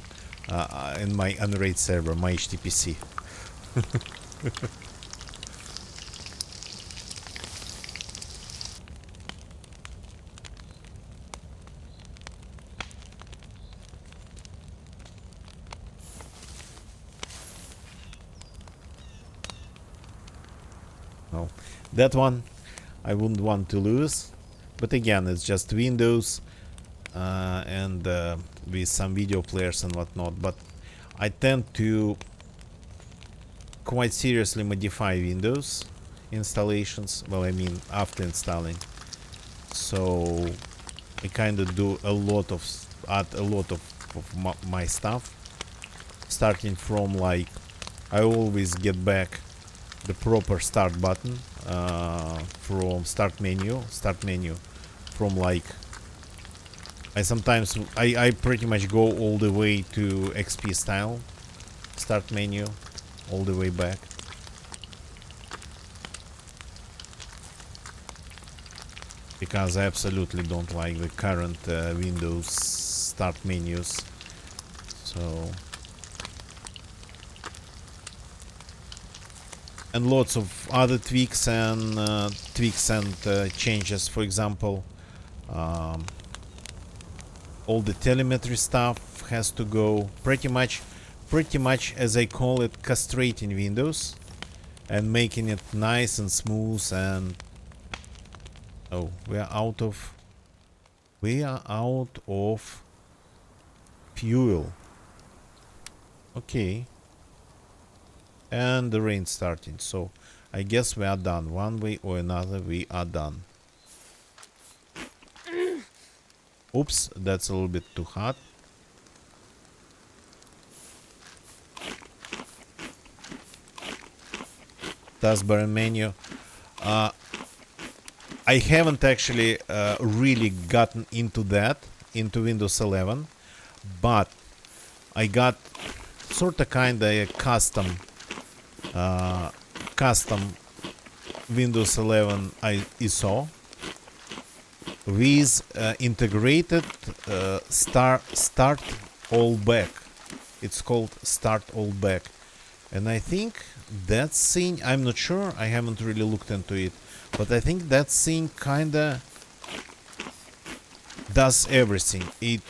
in my Unraid server, my HTPC. No, that one I wouldn't want to lose. But again, it's just Windows and with some video players and whatnot. But I tend to quite seriously modify Windows installations. Well, I mean after installing. So I kind of do a lot of add a lot of my stuff, starting from like I always get back the proper start button from start menu from like I pretty much go all the way to XP style start menu all the way back. Because I absolutely don't like the current Windows start menus. So and lots of other tweaks and changes. For example, all the telemetry stuff has to go pretty much as I call it, castrating Windows and making it nice and smooth. And oh, we are out of fuel. Okay. And the rain starting, so I guess we are done. One way or another, we are done. Oops, that's a little bit too hot. Taskbar menu. I haven't actually really gotten into Windows 11, but I got sort of kind of a custom Windows 11 ISO with integrated start all back. It's called start all back, and I think that thing, I'm not sure, I haven't really looked into it, but I think that thing kinda does everything. It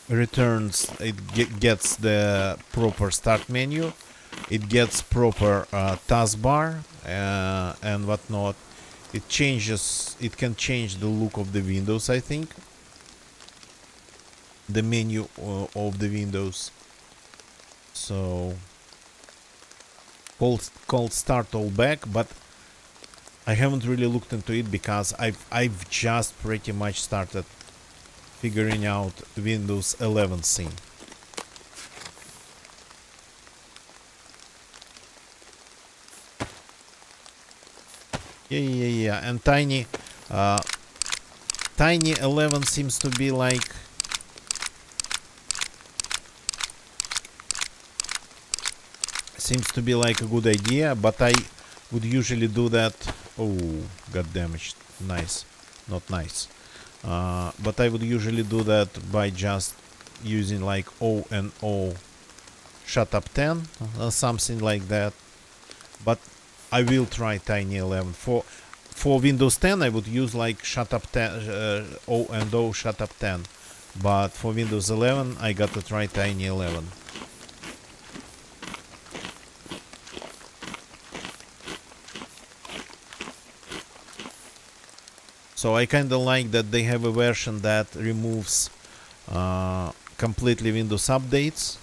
returns, gets the proper start menu, it gets proper taskbar and whatnot. It can change the look of the Windows, I think, the menu of the Windows. So called start all back, but I haven't really looked into it because I've just pretty much started figuring out Windows 11 thing. Yeah. And Tiny 11 seems to be like a good idea, but I would usually do that. Oh, got damaged. Nice, not nice. But I would usually do that by just using like O and O shut up 10 or something like that. But I will try Tiny 11. For Windows 10 I would use like shut up 10 O and O shut up 10. But for Windows 11 I got to try Tiny 11. So I kind of like that they have a version that removes completely Windows updates,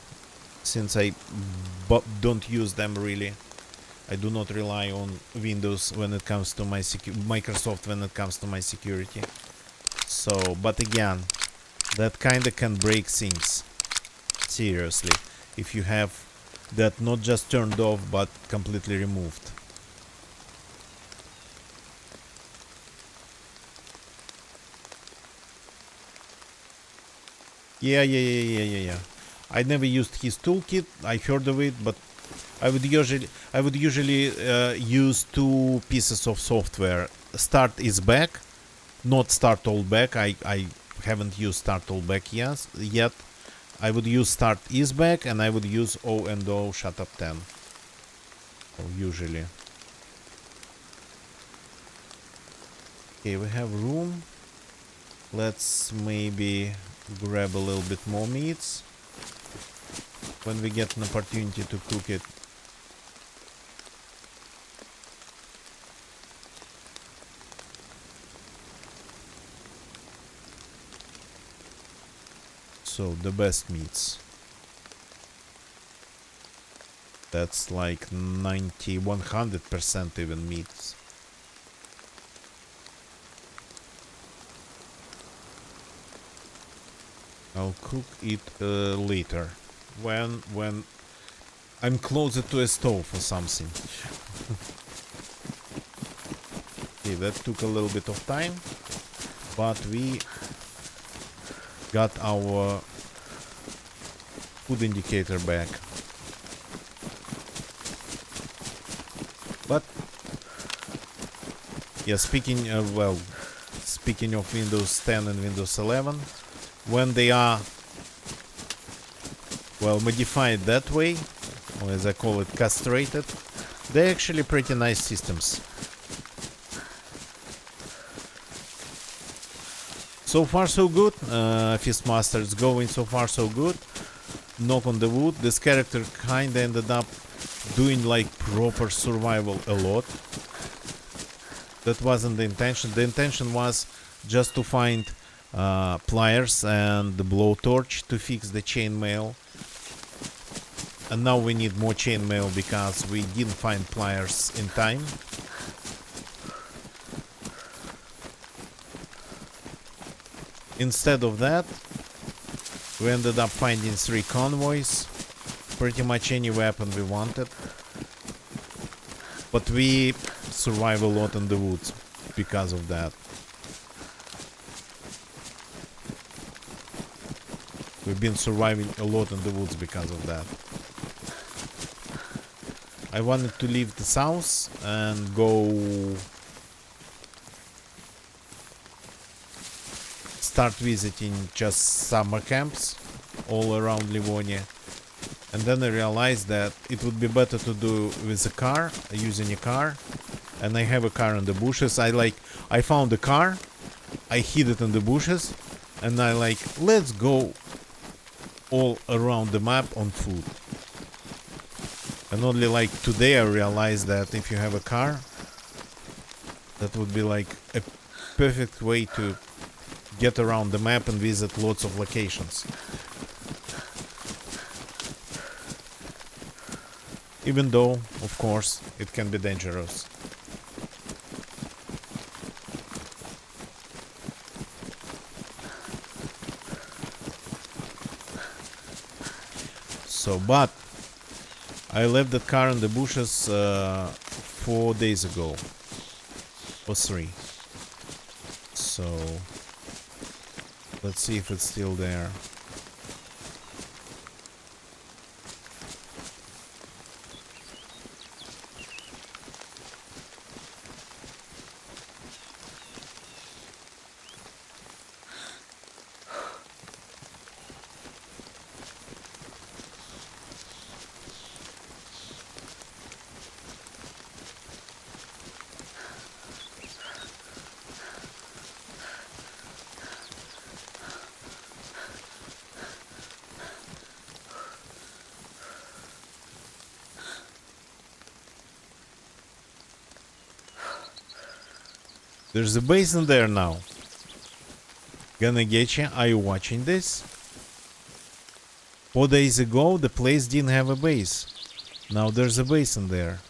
since I don't use them really. I do not rely on Windows when it comes to my Microsoft when it comes to my security. So, but again, that kinda can break things. Seriously, if you have that not just turned off but completely removed. Yeah. I never used his toolkit. I heard of it, but I would usually use two pieces of software. Start is back, not start all back. I haven't used start all back yet. I would use start is back, and I would use O and O shut up 10. Oh, usually. Okay, we have room. Let's maybe grab a little bit more meats when we get an opportunity to cook it. So the best meats. That's like 90, 100% even meats. I'll cook it later, when I'm closer to a stove or something. Okay, that took a little bit of time, but we got our food indicator back. But yeah, speaking of Windows 10 and Windows 11, when they are modified that way, or as I call it, castrated, they're actually pretty nice systems. So far so good. Fistmaster is going so far so good. Knock on the wood. This character kinda ended up doing like proper survival a lot. That wasn't the intention. The intention was just to find pliers and the blowtorch to fix the chainmail. And now we need more chainmail because we didn't find pliers in time. Instead of that, we ended up finding 3 convoys. Pretty much any weapon we wanted. But we survive a lot in the woods because of that. We've been surviving a lot in the woods because of that. I wanted to leave the south and go start visiting just summer camps all around Livonia. And then I realized that it would be better to do with a car, using a car. And I have a car in the bushes. I found a car, I hid it in the bushes, and let's go all around the map on foot. And only today I realized that if you have a car, that would be like a perfect way to get around the map and visit lots of locations. Even though, of course, it can be dangerous. So, but I left the car in the bushes 4 days ago. Or 3. So, let's see if it's still there. There's a base in there now. Gonna get you. Are you watching this? 4 days ago, the place didn't have a base. Now there's a base in there.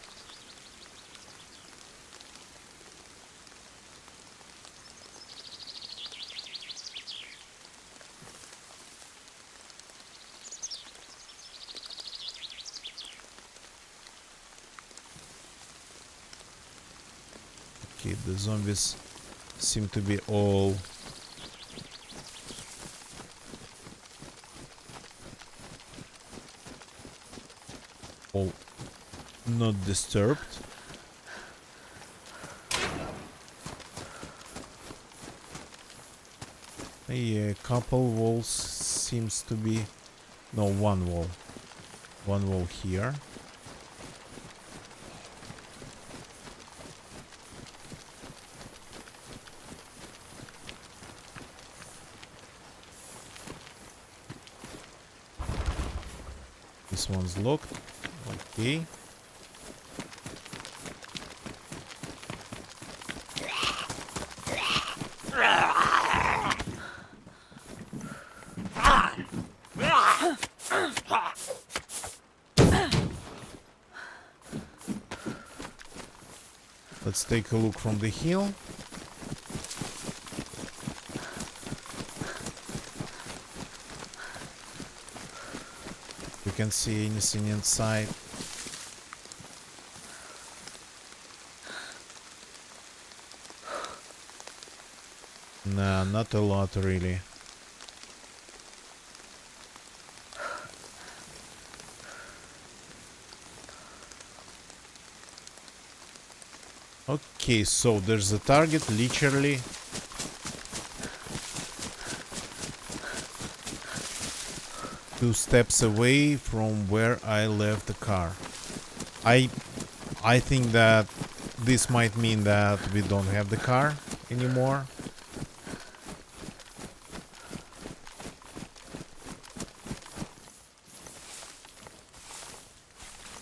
Okay, the zombies seem to be all not disturbed. Yeah, a couple walls seems to be... No, one wall. One wall here. This one's locked. Okay. Let's take a look from the hill. You can see anything inside. Nah, not a lot really. Okay, so there's a target literally two steps away from where I left the car. I think that this might mean that we don't have the car anymore.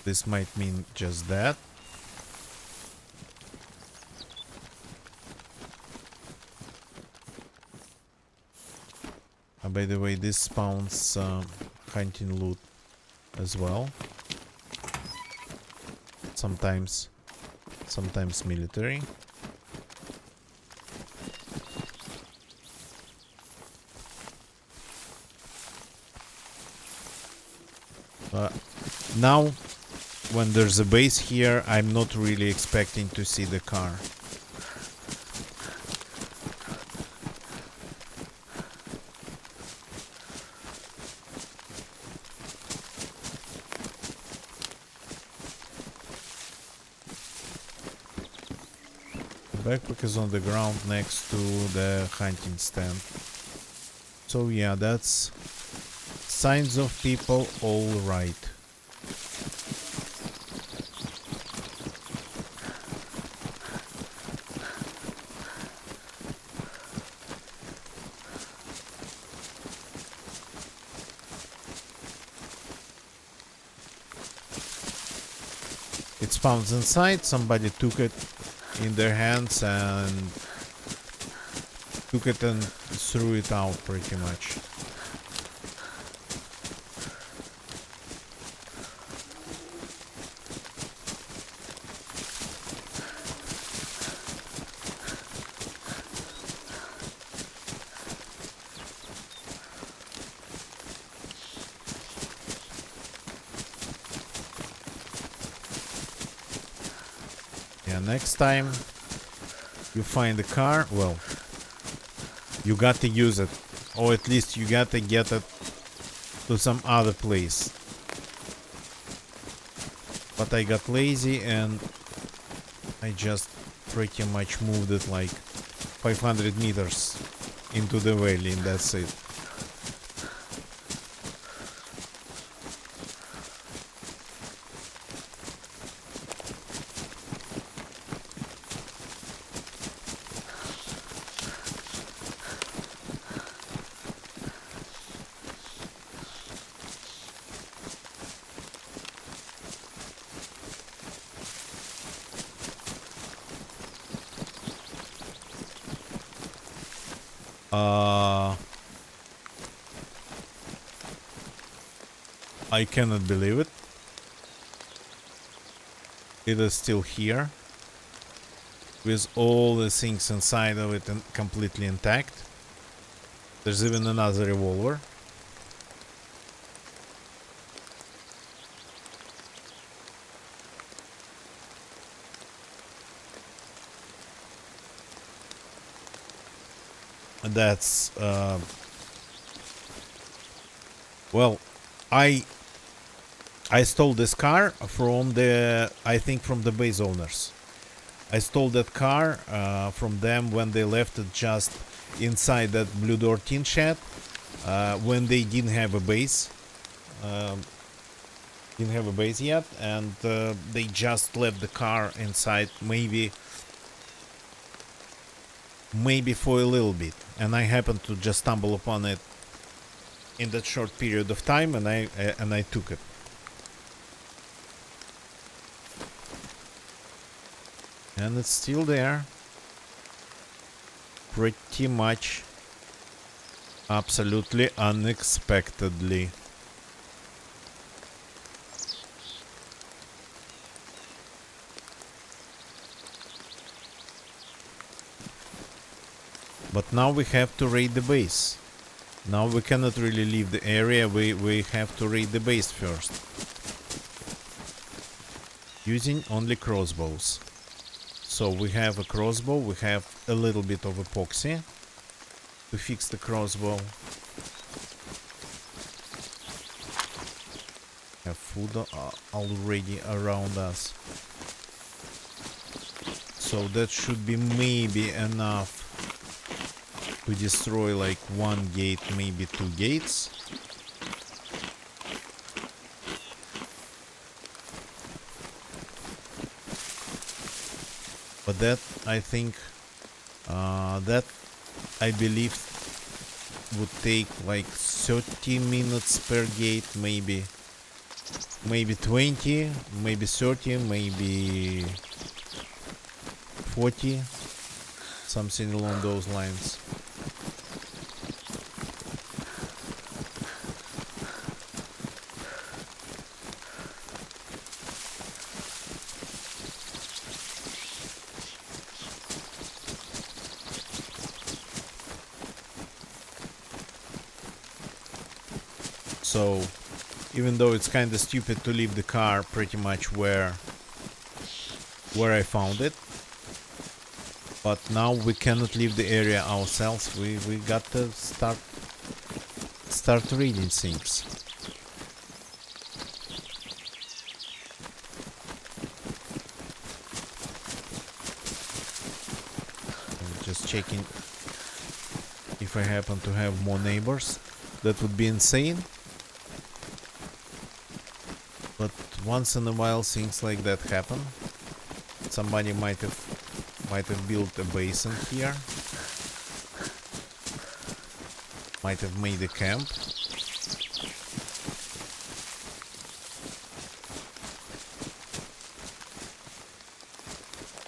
This might mean just that. By the way, this spawns hunting loot as well. Sometimes military. Now, when there's a base here, I'm not really expecting to see the car. Backpack is on the ground next to the hunting stand. So yeah, that's signs of people all right. It spawns inside, somebody took it in their hands and took it and threw it out pretty much. Yeah, next time you find a car, well, you got to use it, or at least you got to get it to some other place. But I got lazy and I just pretty much moved it like 500 meters into the valley and that's it. I cannot believe it. It is still here with all the things inside of it and completely intact. There's even another revolver. That's well, I I stole this car from the, I think, from the base owners. I stole that car from them when they left it just inside that blue door tin shed, when they didn't have a base. Um, didn't have a base yet, and they just left the car inside, maybe for a little bit, and I happened to just stumble upon it in that short period of time, and I took it. And it's still there, pretty much absolutely unexpectedly. But now we have to raid the base. Now we cannot really leave the area, we have to raid the base first. Using only crossbows. So we have a crossbow, we have a little bit of epoxy to fix the crossbow. Have food already around us. So that should be maybe enough to destroy like one gate, maybe two gates. But that, I think, that I believe would take like 30 minutes per gate, maybe 20, maybe 30, maybe 40, something along those lines. So, even though it's kind of stupid to leave the car pretty much where I found it, but now we cannot leave the area ourselves. We got to start reading things. I'm just checking if I happen to have more neighbors. That would be insane. But once in a while things like that happen. Somebody might have built a base in here. Might have made a camp.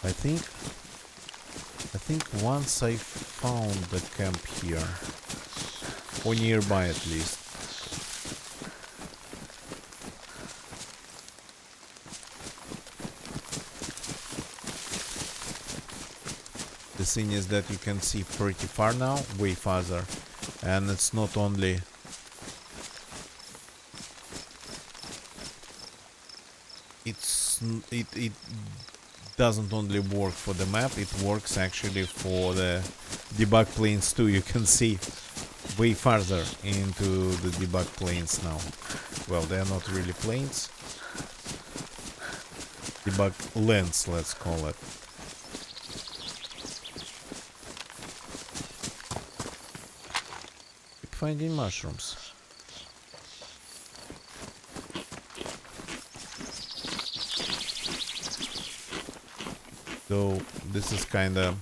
I think once I found the camp here, or nearby at least. The thing is that you can see pretty far now, way farther, and it's not only it doesn't only work for the map, it works actually for the debug planes too. You can see way farther into the debug planes now. Well, they're not really planes. Debug lens, let's call it. Keep finding mushrooms. So this is kinda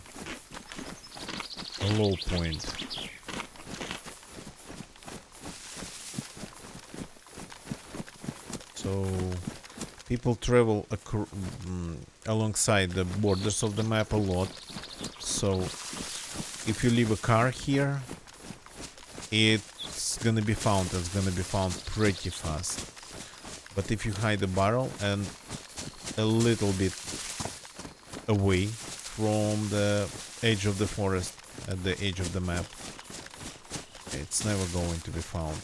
a low point. So people travel alongside the borders of the map a lot. So if you leave a car here, it's gonna be found. It's gonna be found pretty fast. But if you hide a barrel and a little bit away from the edge of the forest, at the edge of the map, it's never going to be found.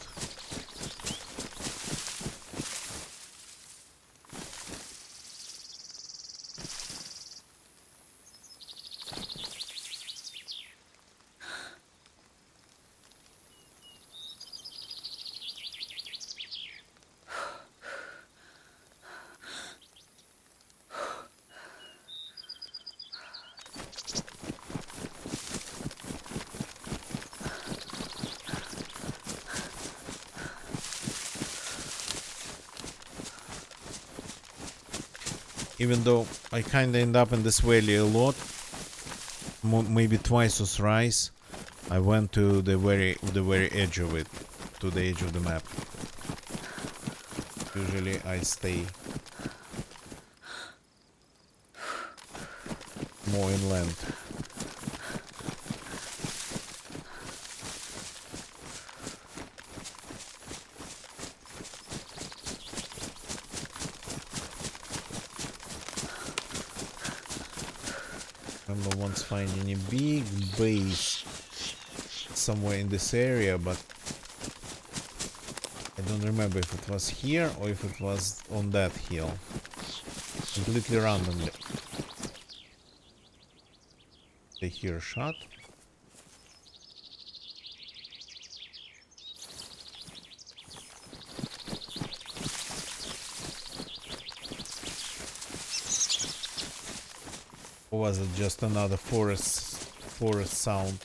Even though I kinda end up in this valley a lot, maybe twice or thrice, I went to the very edge of it, to the edge of the map. Usually I stay more inland. Remember once finding a big base somewhere in this area, but I don't remember if it was here or if it was on that hill. Completely randomly. They hear a shot. Or was it just another forest sound?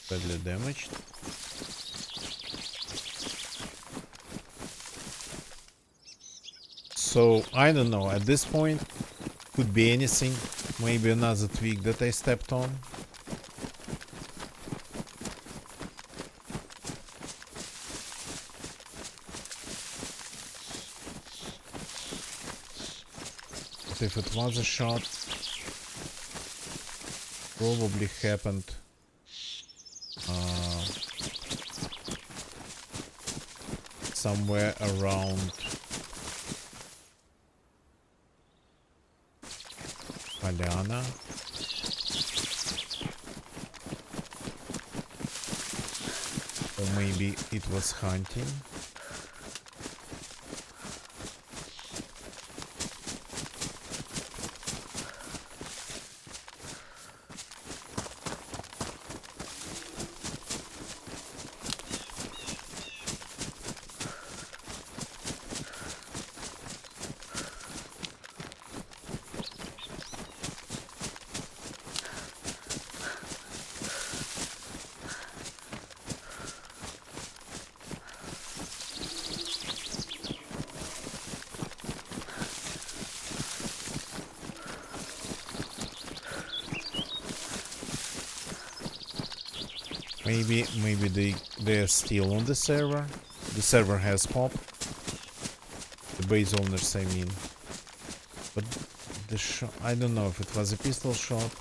Badly damaged. So, I don't know, at this point, could be anything. Maybe another twig that I stepped on. But if it was a shot, probably happened somewhere around Polyana. Or maybe it was hunting. Maybe they're still on the server. The server has popped. The base owners, I mean. But the shot, I don't know if it was a pistol shot.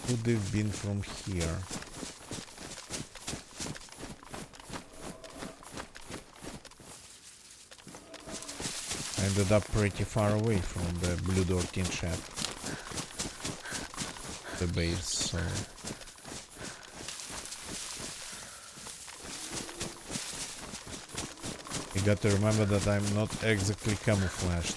Could have been from here. I ended up pretty far away from the Blue Door tin shack. The base, so... You got to remember that I'm not exactly camouflaged.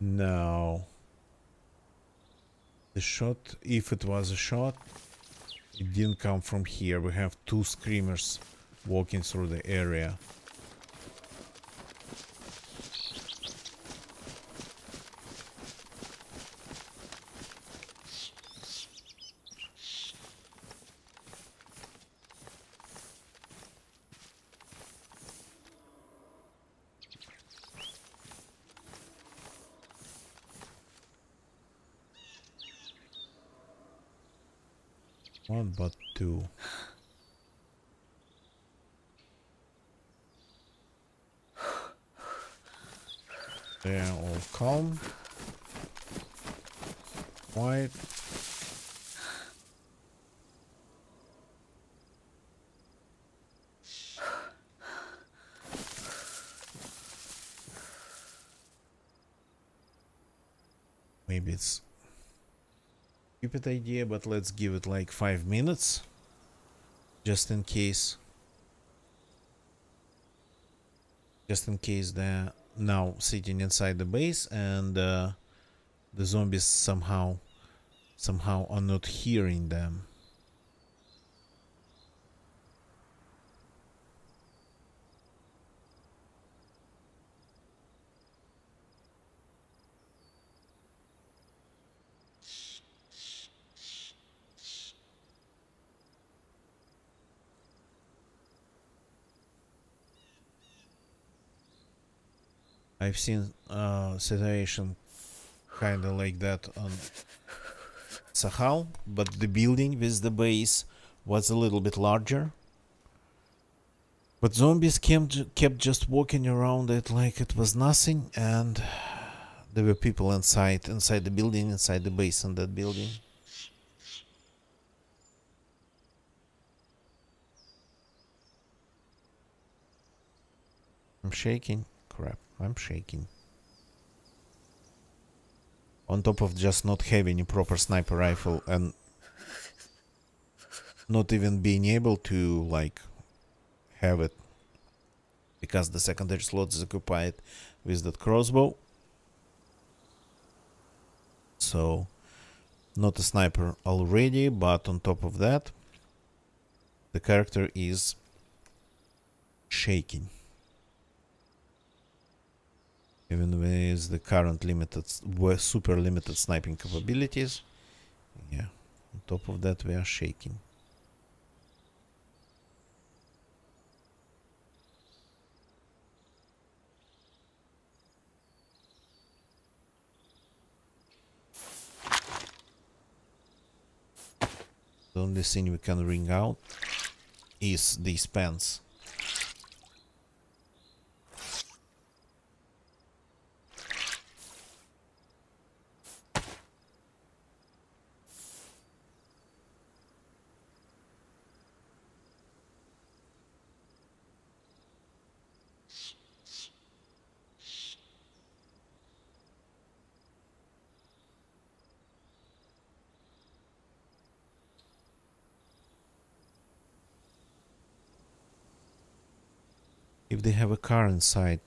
No. The shot, if it was a shot, it didn't come from here. We have two screamers walking through the area. One but two. They are all calm. Quiet. Maybe it's a stupid idea, but let's give it like 5 minutes. Just in case. Just in case they're now sitting inside the base and the zombies somehow are not hearing them. I've seen situation kinda like that on Sahal, but the building with the base was a little bit larger. But zombies kept just walking around it like it was nothing, and there were people inside the building, inside the base in that building. I'm shaking. Crap, I'm shaking. On top of just not having a proper sniper rifle and not even being able to, like, have it because the secondary slot is occupied with that crossbow. So, not a sniper already, but on top of that, the character is shaking. Even with the current super limited sniping capabilities. Yeah, on top of that, we are shaking. The only thing we can ring out is these pants. If they have a car inside,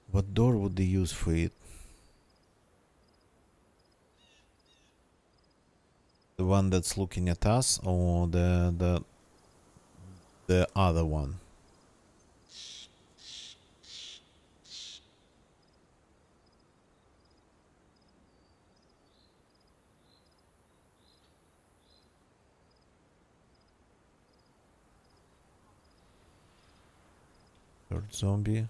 what door would they use for it? The one that's looking at us, or the other one? Third zombie.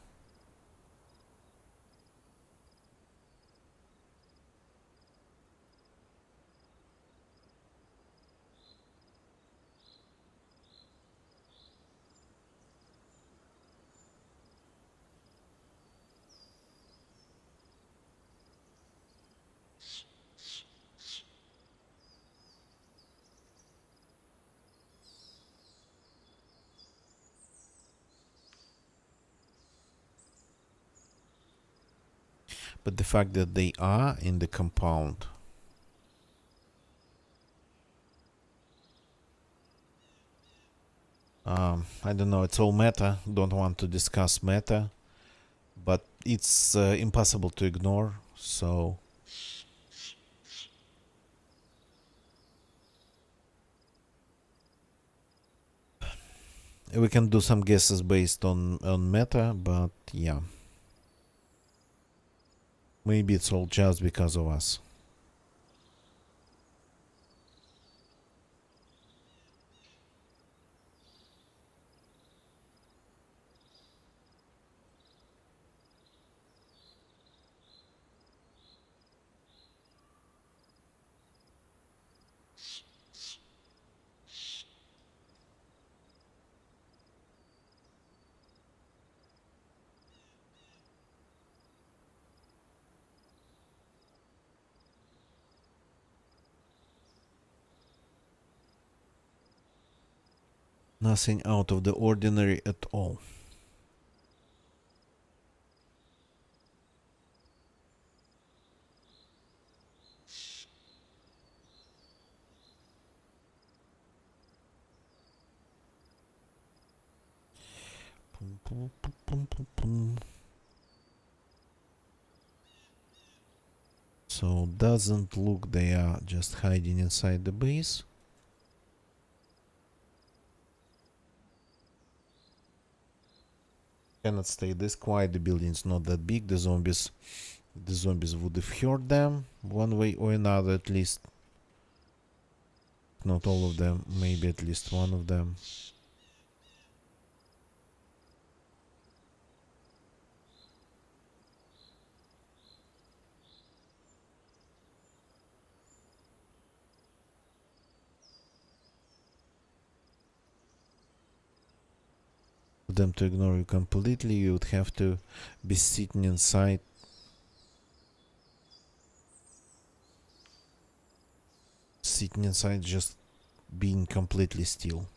But the fact that they are in the compound, I don't know, it's all meta. Don't want to discuss meta, but it's impossible to ignore, so we can do some guesses based on meta, but yeah, maybe it's all just because of us. Nothing out of the ordinary at all. So doesn't look they are just hiding inside the base. Cannot stay this quiet. The building is not that big. The zombies would have heard them one way or another, at least. Not all of them, maybe at least one of them. For them to ignore you completely, you would have to be sitting inside. Sitting inside, just being completely still.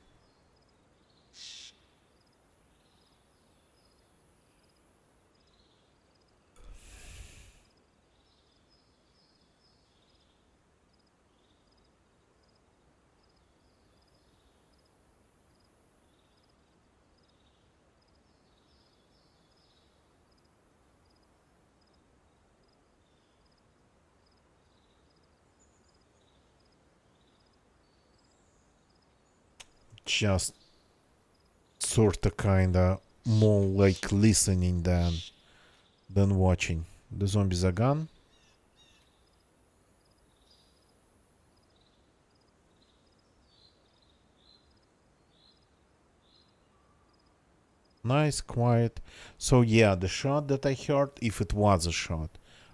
Just sorta kinda more like listening than watching. The zombies are gone. Nice, quiet. So yeah, the shot that I heard, if it was a shot,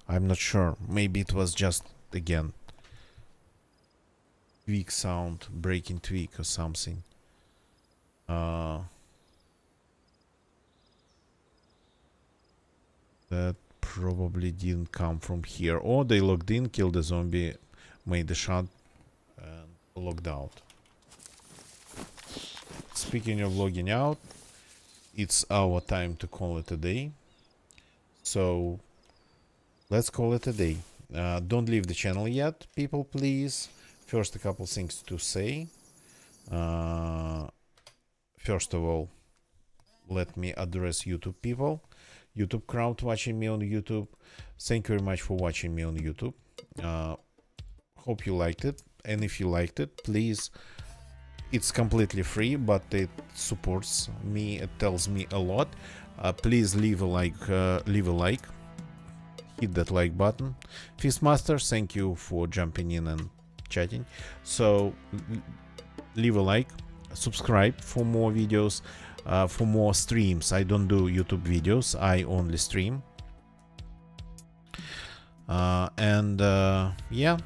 I'm not sure. Maybe it was just, again, tweak sound, breaking tweak or something. That probably didn't come from here. Or they logged in, killed the zombie, made the shot, and logged out. Speaking of logging out, it's our time to call it a day. So let's call it a day. Don't leave the channel yet, people, please. First, a couple things to say. First of all, let me address YouTube people. YouTube crowd watching me on YouTube. Thank you very much for watching me on YouTube. Hope you liked it. And if you liked it, please, it's completely free, but it supports me. It tells me a lot. Please leave a like. Hit that like button. Fistmaster, thank you for jumping in and chatting. So leave a like, subscribe for more videos, for more streams. I don't do YouTube videos, I only stream. Yeah,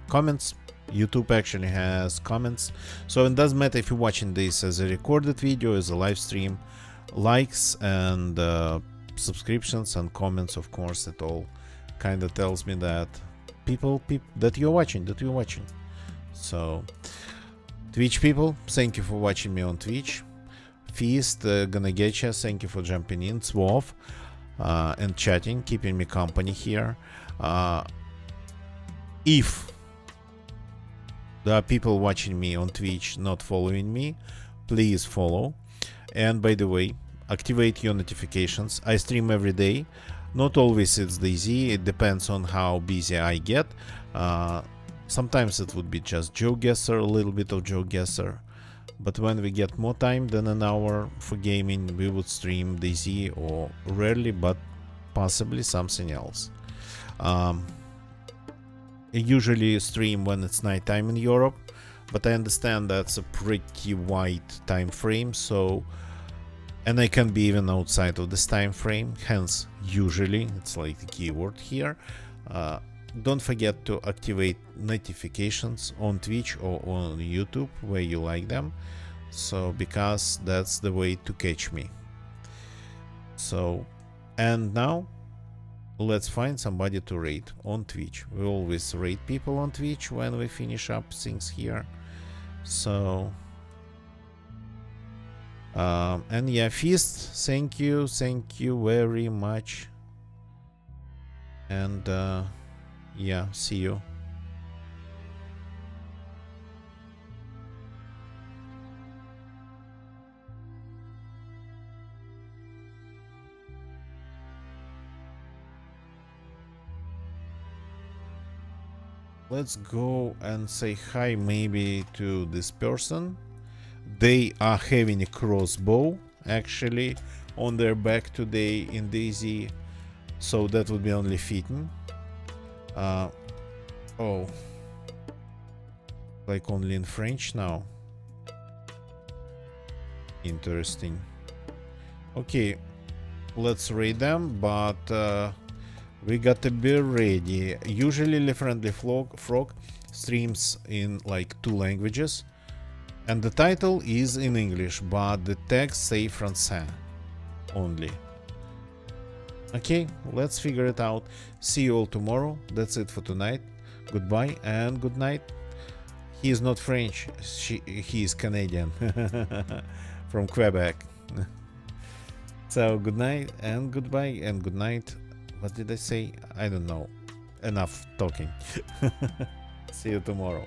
comments. YouTube actually has comments, so it doesn't matter if you're watching this as a recorded video, as a live stream. Likes and subscriptions and comments, of course, it all kind of tells me that people that you're watching. So Twitch people, thank you for watching me on Twitch. Feast, gonna get you, thank you for jumping in. Swav and chatting, keeping me company here. If there are people watching me on Twitch not following me, please follow. And by the way, activate your notifications. I stream every day. Not always it's easy. It depends on how busy I get. Sometimes it would be just GeoGuessr, a little bit of GeoGuessr. But when we get more time than an hour for gaming, we would stream DayZ, or rarely, but possibly something else. I usually stream when it's nighttime in Europe, but I understand that's a pretty wide time frame, so, and I can be even outside of this time frame, hence usually, it's like the keyword here. Don't forget to activate notifications on Twitch or on YouTube where you like them, so, because that's the way to catch me. So, and now let's find somebody to raid on Twitch. We always raid people on Twitch when we finish up things here. So, and yeah, Feast, thank you very much. And yeah, see you. Let's go and say hi maybe to this person. They are having a crossbow actually on their back today in Daisy, so that would be only fitting. Oh, like only in French now. Interesting. Okay, let's read them, but we got to be ready. Usually the Friendly Frog streams in like 2 languages, and the title is in English, but the text say Français only. Okay, let's figure it out. See you all tomorrow. That's it for tonight. Goodbye and good night. He is not French, he is Canadian from Quebec. So good night and goodbye and good night. What did I say? I don't know. Enough talking. See you tomorrow.